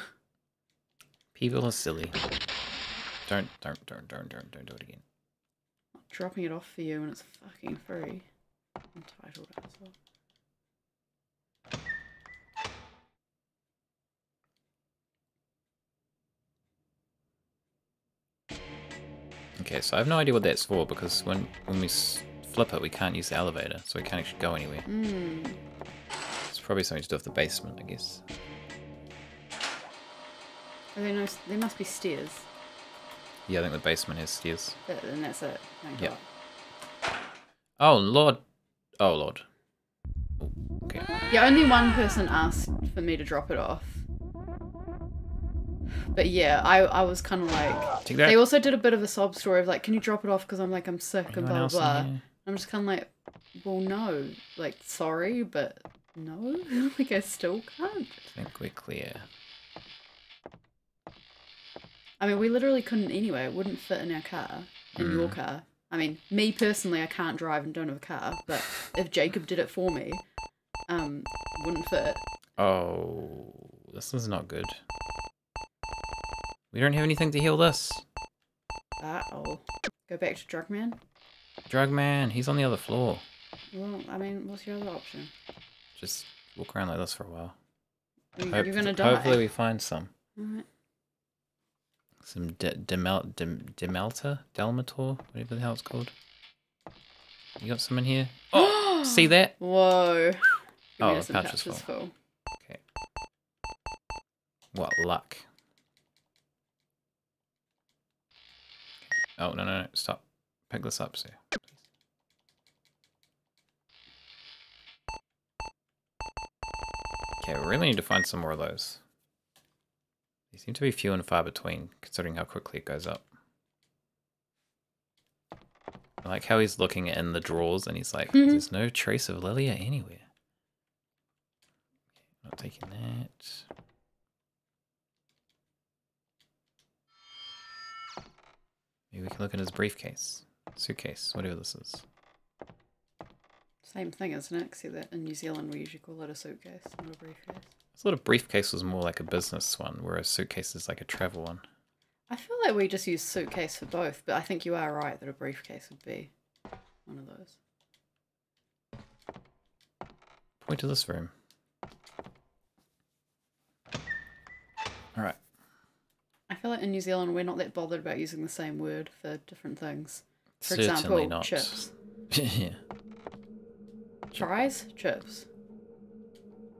People are silly. Don't do it again. I'm dropping it off for you when it's fucking free. Entitled asshole. Okay, so I have no idea what that's for because when we flip it, we can't use the elevator, so we can't actually go anywhere. It's probably something to do with the basement, I guess. There must be stairs. Yeah, I think the basement has stairs. And that's it. Thank Yep. God. Oh, Lord. Oh, Lord. Ooh, okay. Yeah, only one person asked for me to drop it off. But yeah, I was kind of like... Take that. They also did a bit of a sob story of like, can you drop it off because I'm like, I'm sick and Anyone blah, else blah, in blah. here? I'm just kind of like, well, no. Like, sorry, but no. Like, I still can't. I think we're clear. I mean, we literally couldn't anyway. It wouldn't fit in our car, in your car. I mean, me personally, I can't drive and don't have a car, but if Jacob did it for me, wouldn't fit. Oh, this is not good. We don't have anything to heal this. Uh-oh. Go back to Drugman? Drug man, he's on the other floor. Well, I mean, what's your other option? Just walk around like this for a while. You're gonna die. Hopefully we find some. Alright. Some Delmator, whatever the hell it's called. You got some in here? Oh, see that? Whoa. Oh, the pouch is full. Okay. What luck. Oh, no, stop. Pick this up, sir. Okay, we really need to find some more of those. They seem to be few and far between, considering how quickly it goes up. I like how he's looking in the drawers and he's like, there's no trace of Lilia anywhere. Not taking that. Maybe we can look in his briefcase. Suitcase, whatever this is. Same thing, isn't it? Except that in New Zealand we usually call it a suitcase, not a briefcase. I thought a briefcase was more like a business one, whereas suitcase is like a travel one. I feel like we just use suitcase for both, but I think you are right that a briefcase would be one of those. Point to this room. Alright. I feel like in New Zealand we're not that bothered about using the same word for different things. For Certainly example, not. chips. Yeah. Fries, chips.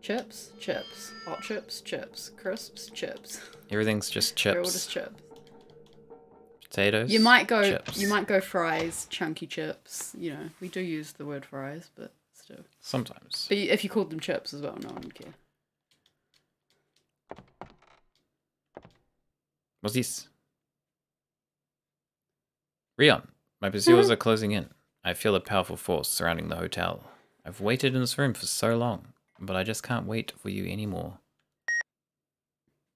Chips, chips. Hot chips, chips. Crisps, chips. Everything's just They're all chips. just chips. Potatoes. You might go chips. you might go fries, chunky chips. You know, we do use the word fries, but still. Sometimes. But if you called them chips as well, no one would care. What's this? Rion, my pursuers are closing in. I feel a powerful force surrounding the hotel. I've waited in this room for so long, but I just can't wait for you anymore.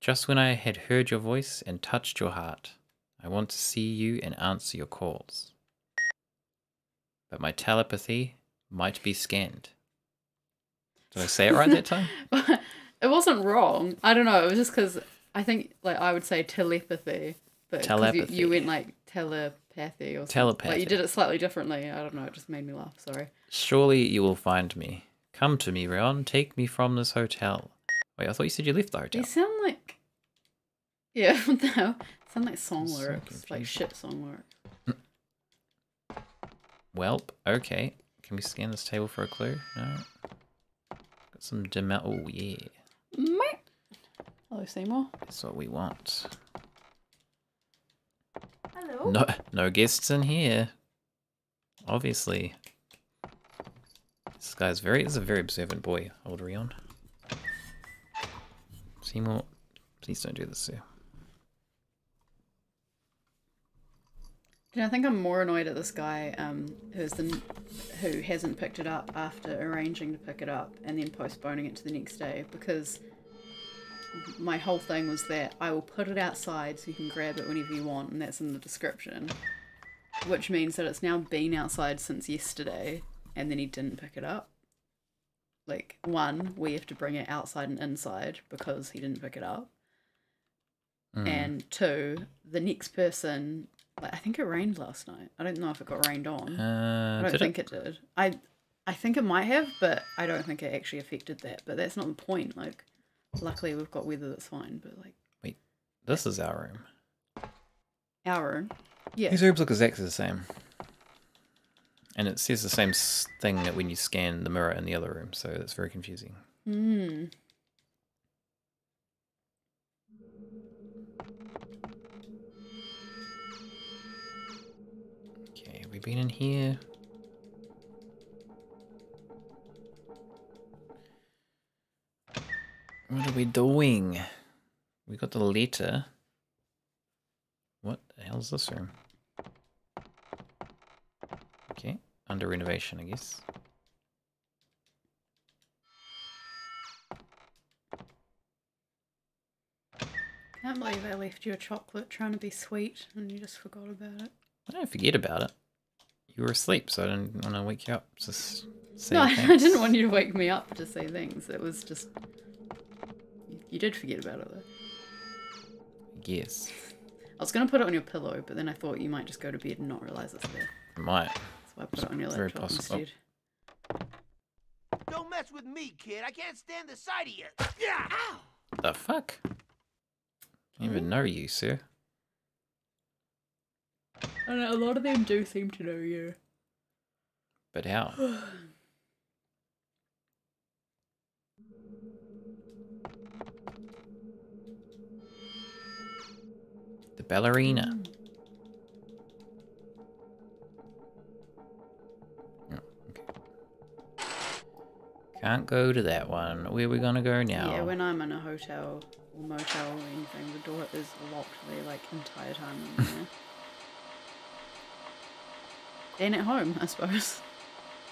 Just when I had heard your voice and touched your heart, I want to see you and answer your calls. But my telepathy might be scanned. Did I say it right that time? It wasn't wrong. I don't know. It was just because I think like I would say telepathy, but 'cause Telepathy. You went like telepathy or something. Telepathy. Like you did it slightly differently. I don't know. It just made me laugh. Sorry. Surely you will find me. Come to me, Rion. Take me from this hotel. Wait, I thought you said you left the hotel. You sound like yeah. What the hell? Sound like song So lyrics, like confusing. shit song lyrics. Welp, okay. Can we scan this table for a clue? No. Got some oh yeah. Hello, Seymour. That's what we want. Hello. No guests in here. Obviously. This is a very observant boy, old Rion. Seymour, please don't do this, sir. I think I'm more annoyed at this guy who hasn't picked it up after arranging to pick it up and then postponing it to the next day, because my whole thing was that I will put it outside so you can grab it whenever you want, and that's in the description, which means that it's now been outside since yesterday and then he didn't pick it up. Like, one, we have to bring it outside and inside because he didn't pick it up. And two, the next person, like, I think it rained last night. I don't know if it got rained on. I don't think it did. I think it might have, but I don't think it actually affected that. But that's not the point. Like, luckily we've got weather that's fine. But like, Wait, this is our room. our room, yeah. These rooms look exactly the same. And it says the same thing that when you scan the mirror in the other room, so it's very confusing. Hmm. Okay, have we been in here? What are we doing? We got the letter. What the hell's this room? Okay, under renovation, I guess. Can't believe I left you a chocolate trying to be sweet and you just forgot about it. I don't forget about it. You were asleep, so I didn't want to wake you up. Just say No, thanks. I didn't want you to wake me up to say things. It was just... You did forget about it though. Yes. I was going to put it on your pillow, but then I thought you might just go to bed and not realise it's there. I might. So I put it on your Very laptop possible. instead. Don't mess with me, kid. I can't stand the sight of you. Yeah. Ow. The fuck? I don't even know you, sir. I know, a lot of them do seem to know you. But how? The ballerina. Oh, okay. Can't go to that one. Where are we gonna go now? Yeah, when I'm in a hotel or motel or anything, the door is locked the like entire time I'm there. And at home, I suppose.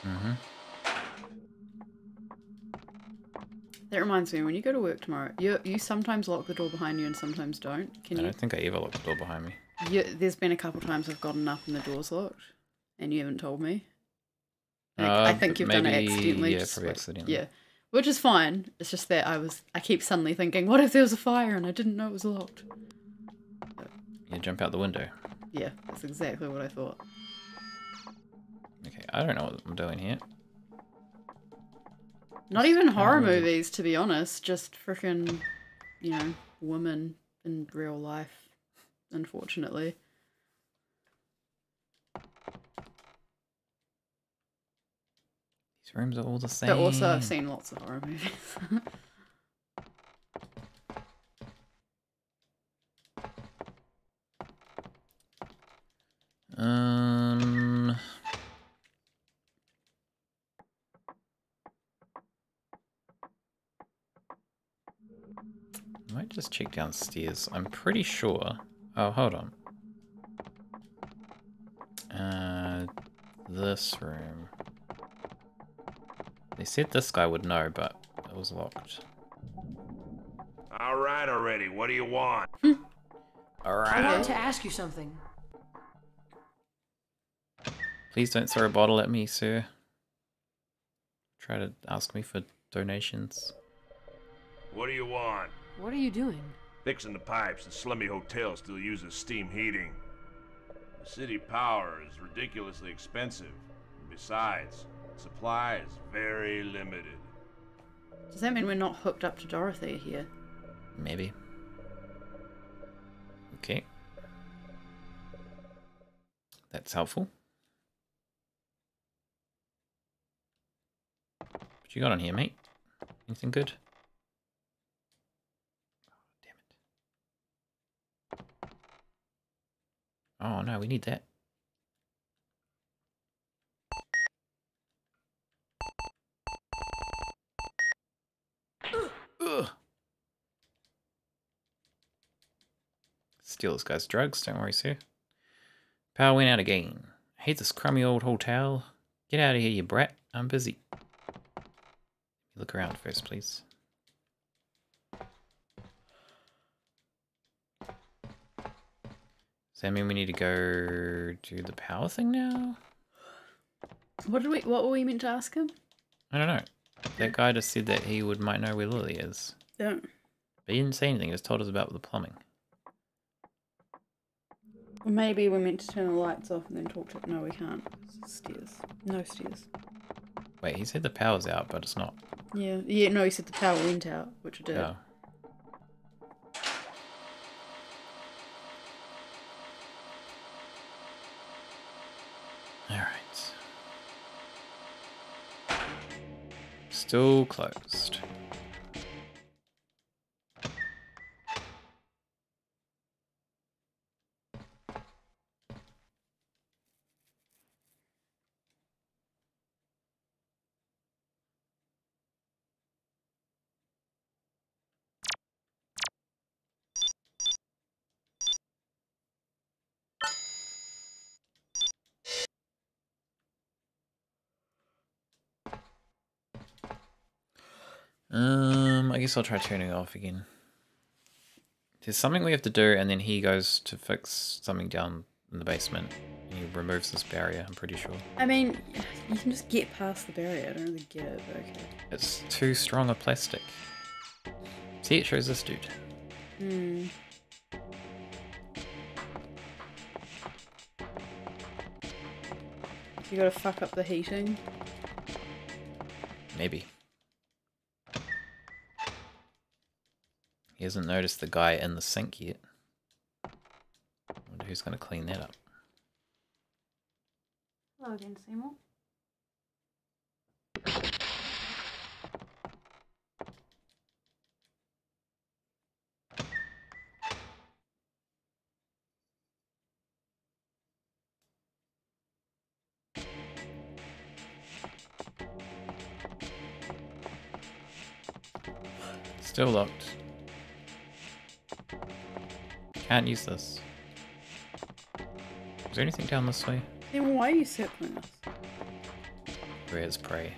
Mm-hmm. That reminds me, when you go to work tomorrow, you sometimes lock the door behind you and sometimes don't. I don't think I ever locked the door behind me. There's been a couple times I've gotten up and the door's locked, and you haven't told me. I think but you've done it maybe- accidentally. Yeah, just probably like- accidentally. Yeah, which is fine. It's just that I keep suddenly thinking, what if there was a fire and I didn't know it was locked? You jump out the window. Yeah, that's exactly what I thought. Okay, I don't know what I'm doing here. Not even Can't horror remember. movies, to be honest. Just freaking, women in real life, unfortunately. These rooms are all the same. But also, I've seen lots of horror movies. Um. I might just check downstairs. I'm pretty sure. Oh, hold on. This room. They said this guy would know, but it was locked. All right already. What do you want? All I want right. to ask you something. Please don't throw a bottle at me, sir. Try to ask me for donations. What do you want? What are you doing? Fixing the pipes. The slummy hotel still uses steam heating. The city power is ridiculously expensive. And besides, supply is very limited. Does that mean we're not hooked up to Dorothy here? Maybe. Okay. That's helpful. What you got on here, mate? Anything good? Oh no, we need that. Ugh. Steal this guy's drugs, don't worry, sir. Power went out again. I hate this crummy old hotel. Get out of here, you brat. I'm busy. Look around first, please. Does that mean we need to go do the power thing now? What were we meant to ask him? I don't know. That guy just said that he might know where Lily is. Yeah. But he didn't say anything, he just told us about the plumbing. Maybe we're meant to turn the lights off and then talk to... No, we can't. Stairs. No stairs. Wait, he said the power's out, but it's not. Yeah. Yeah, no, he said the power went out, which it did. Oh. Alright. Still closed. I guess I'll try turning it off again. There's something we have to do, and then he goes to fix something down in the basement. He removes this barrier, I'm pretty sure. I mean, you can just get past the barrier. I don't really get it, but okay. It's too strong a plastic. See, it shows this dude. Hmm. You gotta fuck up the heating? Maybe. He hasn't noticed the guy in the sink yet. I wonder who's going to clean that up. Hello again, Seymour. Still locked. Can't use this. Is there anything down this way? Then why are you circling us? Where's prey?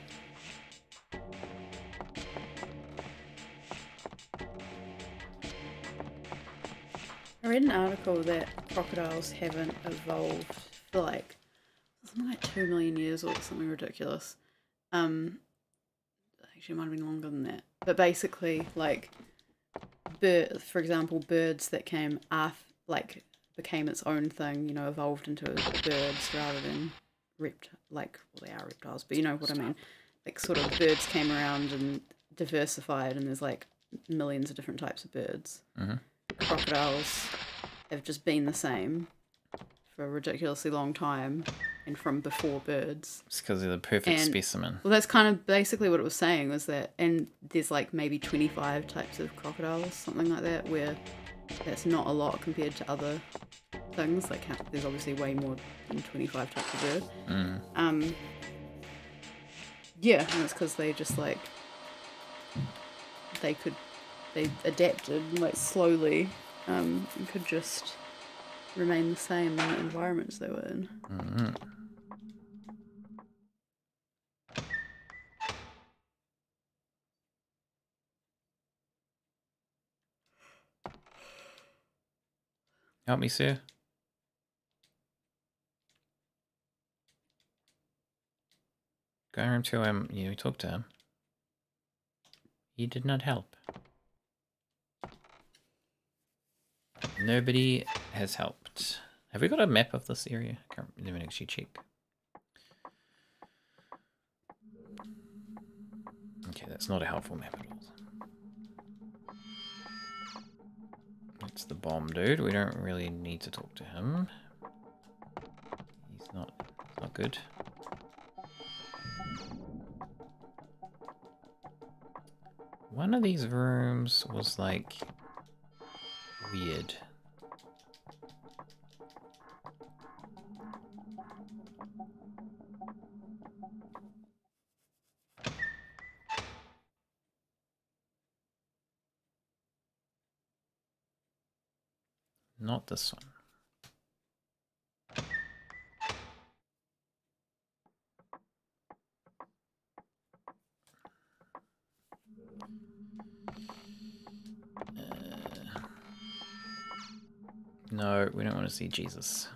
I read an article that crocodiles haven't evolved for like something like 2 million years or something ridiculous. Actually it might have been longer than that. But basically, like, for example, birds that became its own thing, you know, evolved into birds rather than well, they are reptiles, but you know what I mean. Like, sort of birds came around and diversified, and there's like millions of different types of birds. Mm-hmm. Crocodiles have just been the same for a ridiculously long time, and from before birds. It's because they're the perfect specimen. Well, that's kind of basically what it was saying, was that, and there's like maybe 25 types of crocodiles, something like that, where that's not a lot compared to other things. Like, there's obviously way more than 25 types of bird. Mm. Yeah, and it's because they just like, they adapted like slowly, and could just remain the same in the environments they were in. Mm-hmm. Help me, sir. Go room to him. You talk to him. He did not help. Nobody has helped. Have we got a map of this area? I can't even actually check. Okay, that's not a helpful map at all. It's the bomb dude. We don't really need to talk to him. He's not good. One of these rooms was like weird. Not this one. No, we don't want to see Jesus.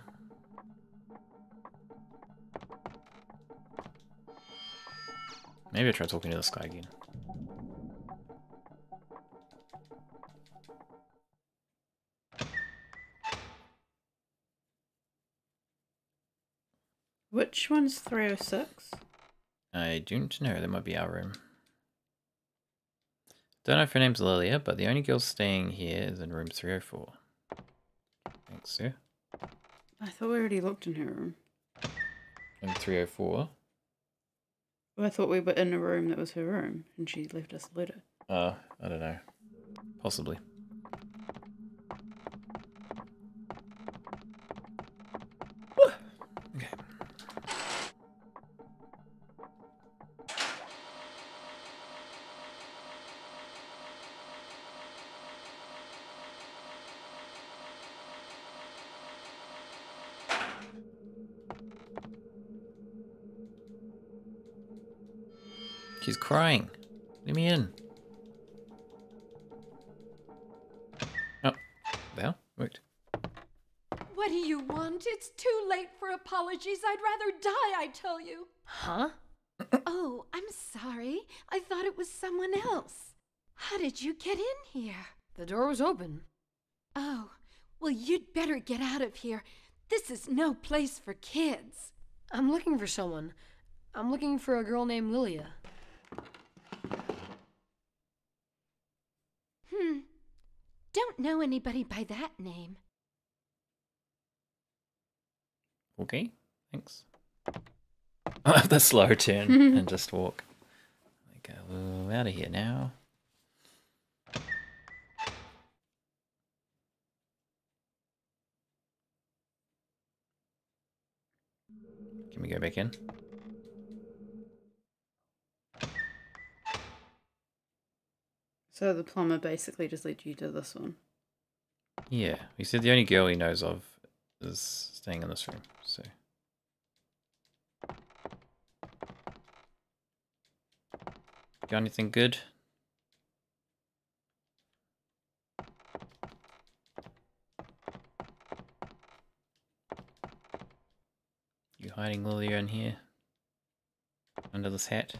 Maybe I'll try talking to this guy again. Which one's 306? I don't know, that might be our room. Don't know if her name's Lilia, but the only girl staying here is in room 304. Thanks, sir. I thought we already looked in her room. In 304? Well, I thought we were in a room that was her room, and she left us a letter. I don't know. Possibly. Okay. She's crying. Let me in. Oh, well, worked. What do you want? It's too late for apologies. I'd rather die, I tell you. Huh? Oh, I'm sorry. I thought it was someone else. How did you get in here? The door was open. Oh, well, you'd better get out of here. This is no place for kids. I'm looking for someone. I'm looking for a girl named Lilia. Don't know anybody by that name. Okay, thanks. I'll have the slow turn and just walk. Like, out of here now. Can we go back in? So the plumber basically just led you to this one. Yeah, he said the only girl he knows of is staying in this room, so... Got anything good? You hiding Lilia in here? Under this hat?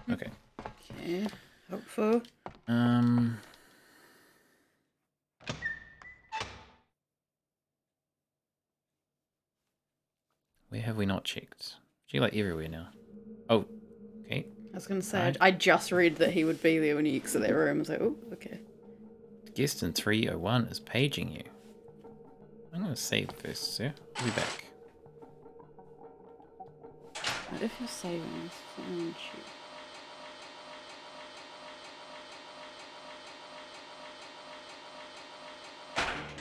Okay. Okay, hopeful. Where have we not checked? She like everywhere now. Oh, okay. I was gonna say, Right. I just read that he would be there when you exit that room. I was like, oh, okay. The guest in 301 is paging you. I'm gonna save first, sir. I'll be back. What if you're saving? Someone shoot.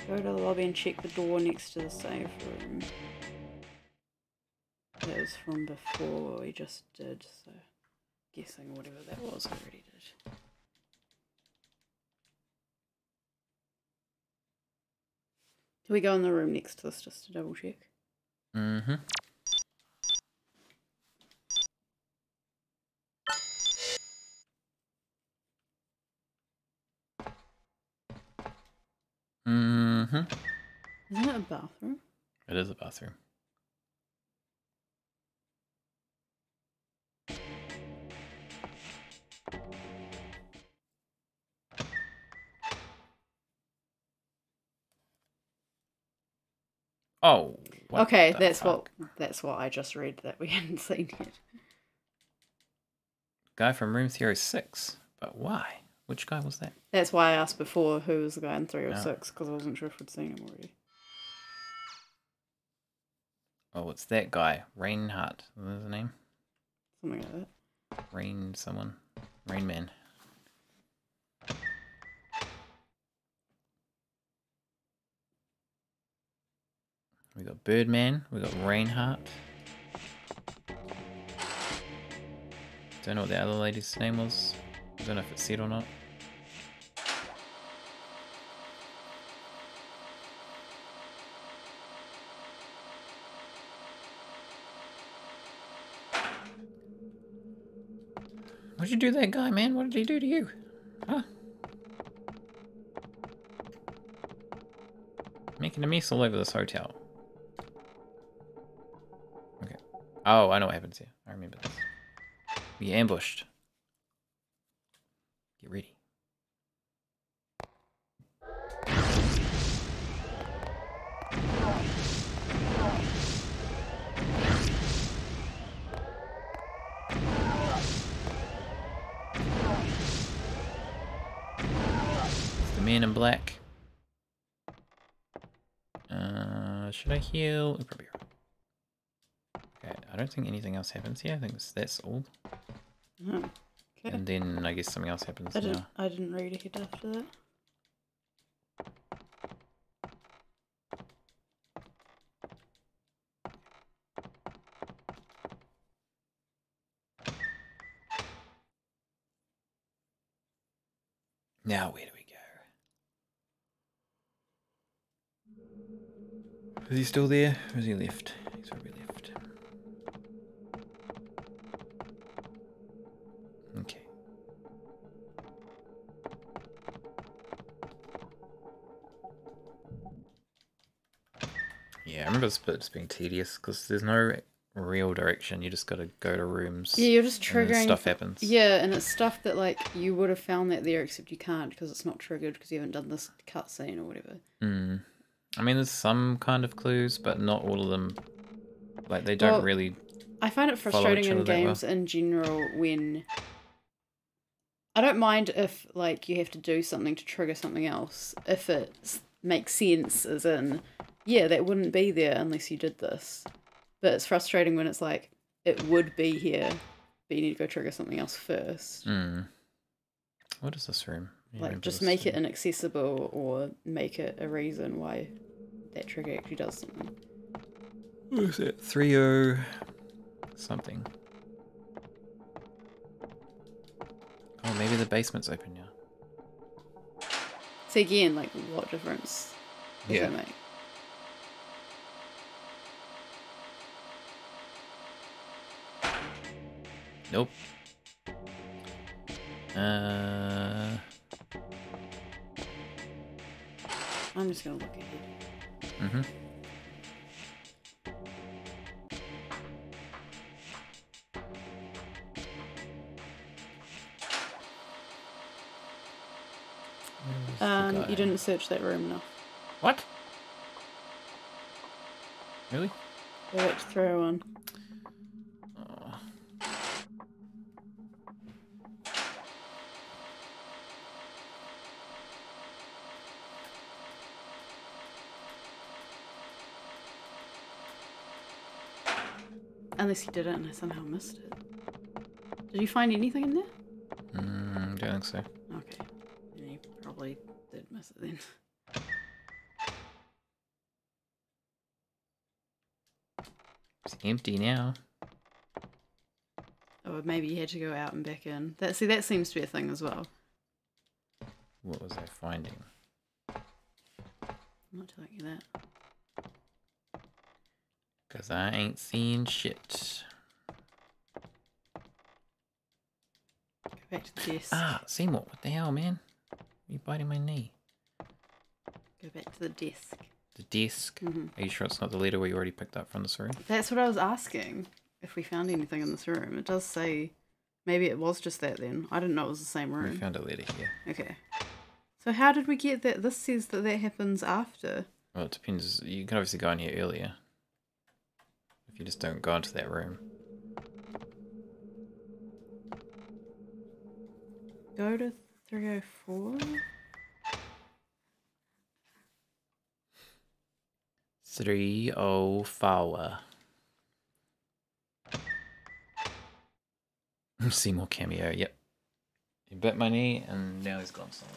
Go to the lobby and check the door next to the save room. That was from before we just did, so guessing whatever that was we already did. Do we go in the room next to this just to double check? Mm-hmm. Mm-hmm. Isn't it a bathroom? It is a bathroom. Oh. Okay, that's what I just read that we hadn't seen yet. Guy from room 306. But why? Which guy was that? That's why I asked before who was the guy in 306, because I wasn't sure if we'd seen him already. Oh, it's that guy. Reinhardt. What was his name? Something like that. Rain someone. Rain Man. We got Birdman. We got Reinhardt. Don't know what the other lady's name was. Don't know if it's said or not. What'd you do to that guy, man? What did he do to you? Huh? Making a mess all over this hotel. Okay. Oh, I know what happens here. I remember this. We ambushed. Get ready. It's the man in black. Should I heal? Probably. Okay, I don't think anything else happens here. I think that's all. Oh, okay. And then I guess something else happens I now. didn't read ahead after that. Now where do we go? Is he still there? Or is he left? He's probably left. Okay. Yeah, I remember this bit just being tedious because there's no real direction. You just gotta go to rooms. Yeah, you're just and then triggering stuff happens. Yeah, and it's stuff that like you would have found that there, except you can't because it's not triggered because you haven't done this cutscene or whatever. Hmm. I mean, there's some kind of clues, but not all of them. Like they don't really. I find it frustrating in games in general when I don't mind if like you have to do something to trigger something else if it makes sense, as in, yeah, that wouldn't be there unless you did this. But it's frustrating when it's like, it would be here, but you need to go trigger something else first. Hmm. What is this room? Like, just make it inaccessible or make it a reason why that trigger actually does something. What is it? 30 something. Oh, maybe the basement's open now. So again, like, what difference does it make? Nope. I'm just gonna look ahead. Mm-hmm. You didn't search that room enough. What? Really? Go back to 301. Oh. Unless you did it and I somehow missed it. Did you find anything in there? Don't think so. Okay. Yeah, you probably did miss it then. It's empty now. Or maybe you had to go out and back in. That seems to be a thing as well. What was I finding? I'm not telling you that. Because I ain't seen shit. Go back to the desk. Ah, Seymour, what the hell, man? You biting my knee. Go back to the desk. The desk? Mm-hmm. Are you sure it's not the letter we already picked up from this room? That's what I was asking. If we found anything in this room. It does say... Maybe it was just that then. I didn't know it was the same room. We found a letter here. Okay. So how did we get that? This says that happens after. Well, it depends. You can obviously go in here earlier. If you just don't go into that room. Go to 304? 304. Seymour cameo, yep. He bit my knee and now he's gone somewhere.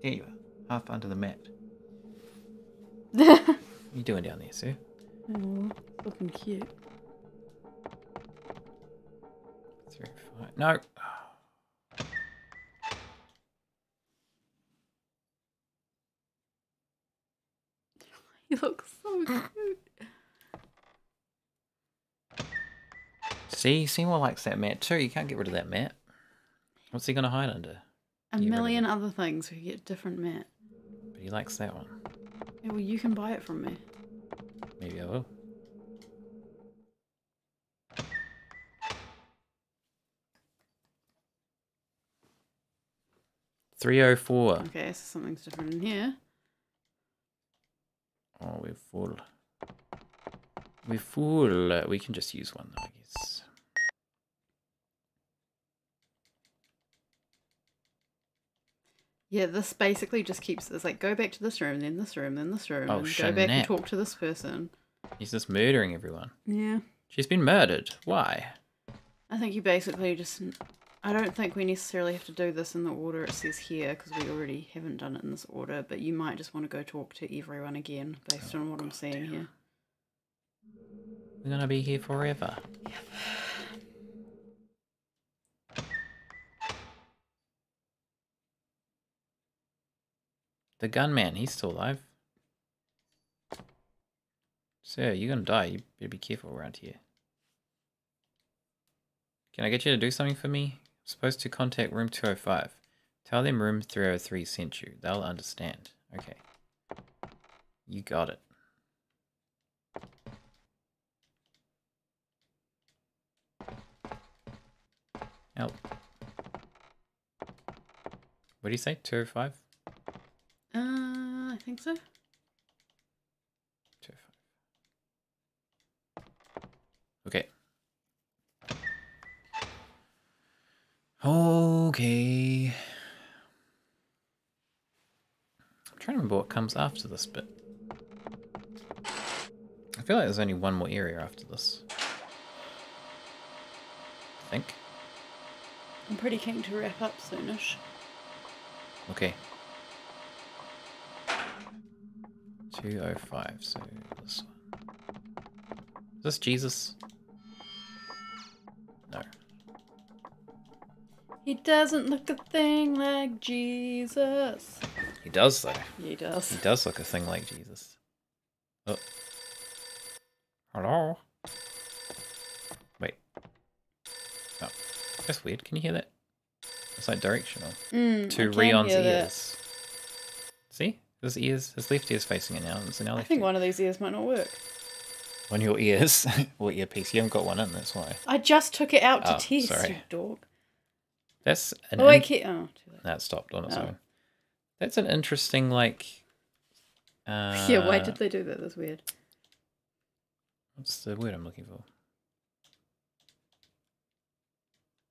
There you are, half under the mat. What are you doing down there, sir? Oh, looking cute. 305. No! You look so cute. See, Seymour likes that mat too. You can't get rid of that mat. What's he going to hide under? A million other things. We get different mat. But he likes that one. Yeah, well, you can buy it from me. Maybe I will. $304. Okay, so something's different in here. Oh, we're full. We're full. We can just use one though, I guess. Yeah, this basically just keeps this like go back to this room, then this room, then this room, Oh, and go back and Shanette. talk to this person. He's just murdering everyone. Yeah. She's been murdered. Why? I think you basically just... I don't think we necessarily have to do this in the order it says here, because we already haven't done it in this order, but you might just want to go talk to everyone again, based on what I'm seeing here. We're gonna be here forever. Yep. The gunman, he's still alive. Sir, you're gonna die. You better be careful around here. Can I get you to do something for me? I'm supposed to contact room 205. Tell them room 303 sent you. They'll understand. Okay. You got it. Help. What do you say? 205? I think so. 205. Okay. Okay. I'm trying to remember what comes after this bit. I feel like there's only one more area after this. I think. I'm pretty keen to wrap up soonish. Okay. 205, so this one. Is this Jesus? No. He doesn't look a thing like Jesus. He does, though. Yeah, he does. He does look a thing like Jesus. Oh. Hello? Wait. Oh. That's weird. Can you hear that? It's like directional. To Rion's ears. See? His ears, his left ear's facing it now. So now I think one of these ears might not work. On your ears? Or earpiece. You haven't got one in, that's why. I just took it out to Oh, test, sorry. you dog. That's an... Oh, wait, too late. No, it stopped on its own. That's an interesting, like... yeah, why did they do that? That's weird. What's the word I'm looking for?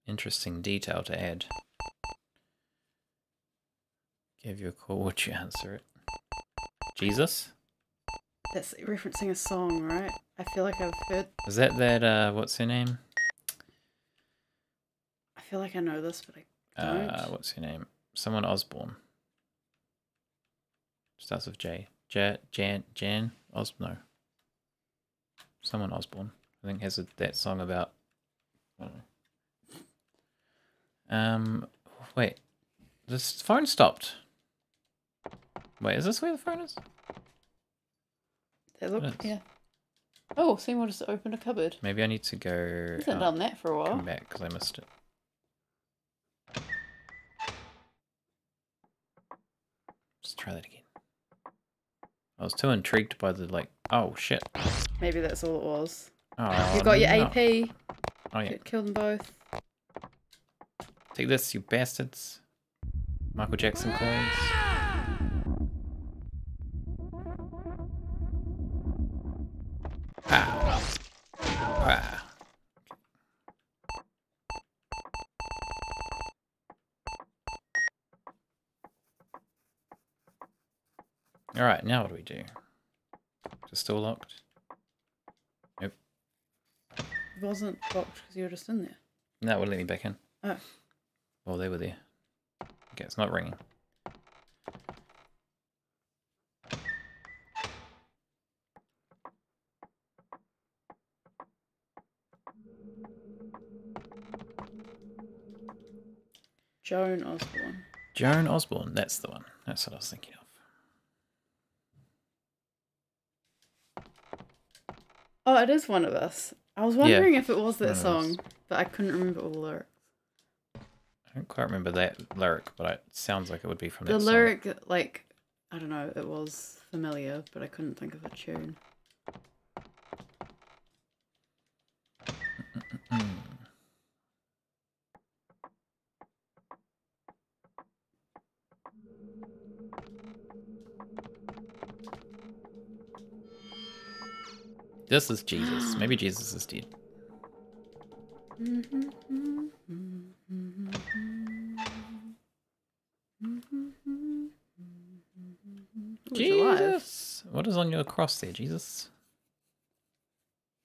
Interesting detail to add. Gave you a call, would you answer it? Jesus? That's referencing a song, right? I feel like I've heard... Is that, what's her name? I feel like I know this, but I don't. What's her name? Someone Osborne. Starts with J. Jan? No. Someone Osborne. I think has that song about... I don't know. Wait. This phone stopped. Wait, is this where the phone is? They look, yeah. Oh, Seymour just opened a cupboard. Maybe I need to go... He hasn't done that for a while. Come back, because I missed it. Let's try that again. I was too intrigued by the, like... Oh, shit. Maybe that's all it was. Oh, you got your no. AP. Oh, yeah. Killed them both. Take this, you bastards. Michael Jackson coins. Ah. Ah. Alright, now what do we do? Is it still locked? Nope. It wasn't locked because you were just in there. No, it wouldn't let me back in. Oh. Well, they were there. Okay, it's not ringing. Joan Osborne. Joan Osborne, that's the one. That's what I was thinking of. Oh, it is One of Us. I was wondering if it was that song, but I couldn't remember all the lyrics. I don't quite remember that lyric, but it sounds like it would be from that song. The lyric, like, I don't know, it was familiar, but I couldn't think of a tune. This is Jesus. Maybe Jesus is dead. He's alive. Jesus! What is on your cross there, Jesus?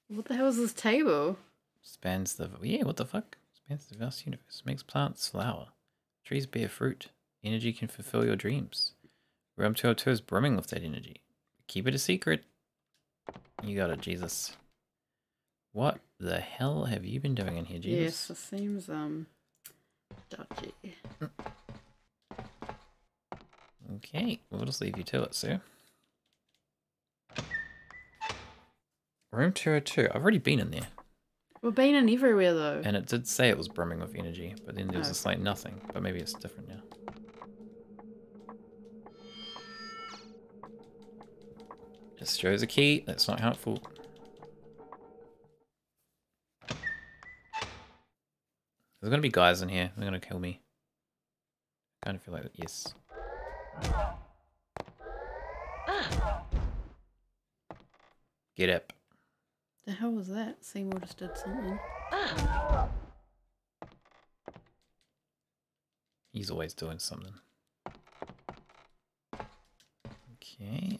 What the hell is this table? Spans the... Yeah, what the fuck? Spans the vast universe. Makes plants flower. Trees bear fruit. Energy can fulfill your dreams. Room 202 is brimming with that energy. Keep it a secret. You got it, Jesus. What the hell have you been doing in here, Jesus? Yes, it seems dodgy. Okay, we'll just leave you to it, sir. Room 202. I've already been in there. We've been in everywhere though. And it did say it was brimming with energy, but then there was just like nothing. But maybe it's different now. Just shows a key. That's not helpful. There's gonna be guys in here. They're gonna kill me. I kind of feel like yes. Get up. The hell was that? Seymour just did something. He's always doing something. Okay.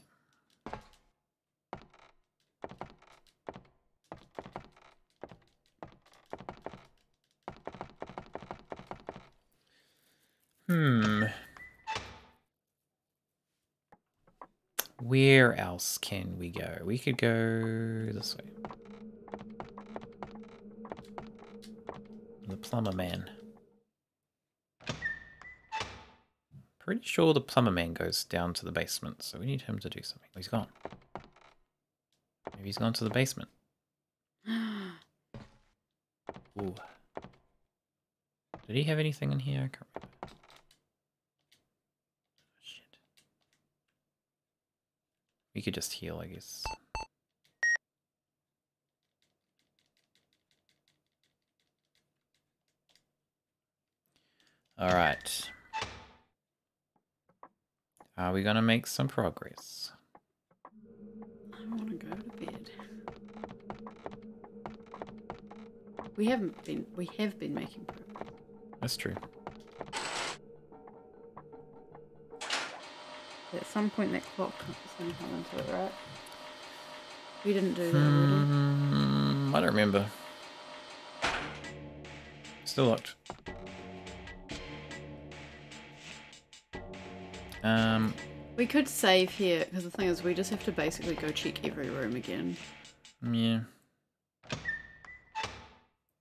Where else can we go? We could go this way. The plumber man. Pretty sure the plumber man goes down to the basement, so we need him to do something. Oh, he's gone. Maybe he's gone to the basement. Ooh. Did he have anything in here? I can't remember. Shit. We could just heal, I guess. Alright. Are we gonna make some progress? I want to go to bed. We have been making progress. That's true. At some point that clock is going to come into it, right? We didn't do that already. I don't remember. Still locked. We could save here, because the thing is we just have to basically go check every room again. Yeah.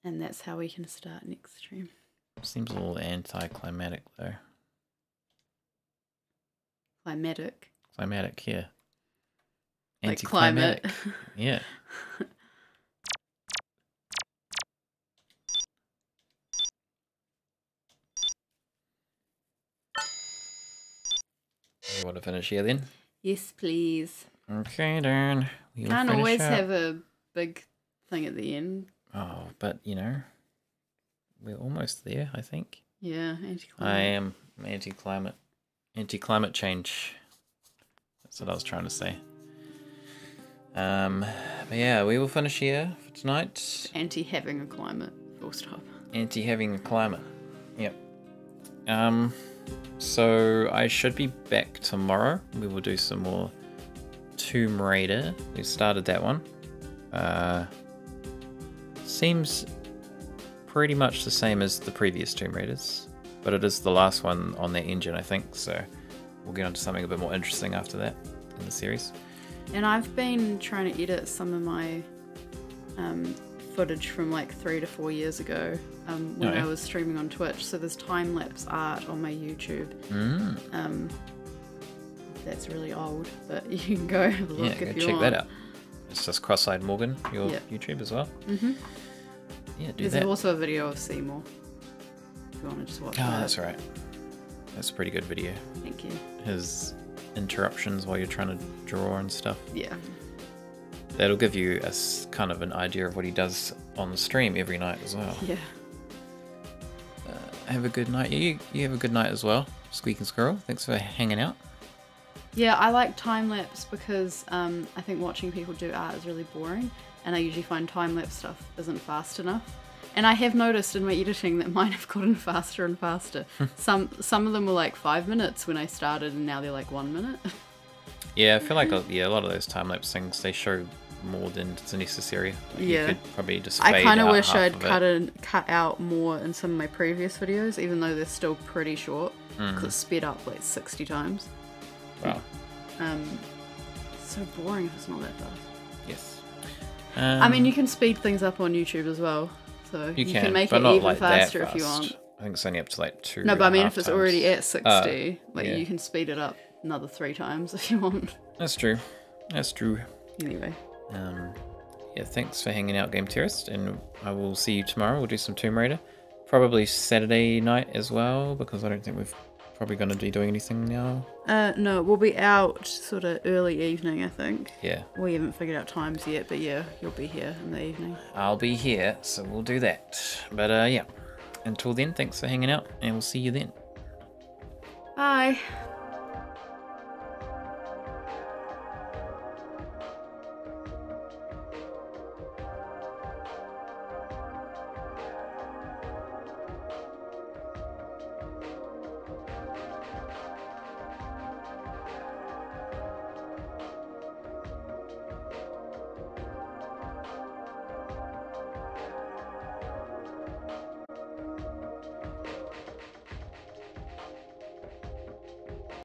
And that's how we can start next stream. Seems a little anticlimactic though. Climatic. Climatic, yeah. Like climate. Yeah. You want to finish here then? Yes, please. Okay, then. Can't always have a big thing at the end. Oh, but you know, we're almost there, I think. Yeah, anti-climate. I am anti-climate. Anti-climate change. That's what I was trying to say. But yeah, we will finish here for tonight. Anti-having a climate, full stop. Anti-having a climate. Yep. So I should be back tomorrow. We will do some more Tomb Raider. We started that one. Seems pretty much the same as the previous Tomb Raiders, but it is the last one on that engine, I think, so we'll get on to something a bit more interesting after that in the series. And I've been trying to edit some of my footage from like 3 to 4 years ago when I was streaming on Twitch, so there's time-lapse art on my YouTube. That's really old, but you can go have a look if you check want. that out. It's just Cross-Eyed Morgan, your YouTube as well. Yeah, do There's that. also a video of Seymour, if you want to just watch that. Oh, that's right. That's a pretty good video. Thank you. His interruptions while you're trying to draw and stuff. Yeah. That'll give you a kind of an idea of what he does on the stream every night as well. Yeah. Have a good night. You have a good night as well, Squeak and Squirrel. Thanks for hanging out. Yeah, I like time-lapse because I think watching people do art is really boring, and I usually find time-lapse stuff isn't fast enough. And I have noticed in my editing that mine have gotten faster and faster. Some of them were like 5 minutes when I started, and now they're like 1 minute. Yeah, I feel like a lot of those time-lapse things, they show more than is necessary. Like, Yeah. You could probably just I fade kind of out wish half I'd of it. cut out more in some of my previous videos, even though they're still pretty short, because Mm. it's sped up like 60 times. Wow. It's so boring if it's not that fast. Yes. I mean, you can speed things up on YouTube as well, so You can make but it not even like faster that if you fast. want. I think it's only up to like 2. No, but I mean, if 2.5 it's already at times. 60, like yeah. you can speed it up another 3 times if you want. That's true. That's true. Anyway. Yeah, thanks for hanging out, Game Terrorist, and I will see you tomorrow. We'll do some Tomb Raider. Probably Saturday night as well, because I don't think we're probably going to be doing anything now. No, we'll be out sort of early evening, I think. Yeah. We haven't figured out times yet, but yeah, you'll be here in the evening. I'll be here, so we'll do that. But yeah, until then, thanks for hanging out, and we'll see you then. Bye.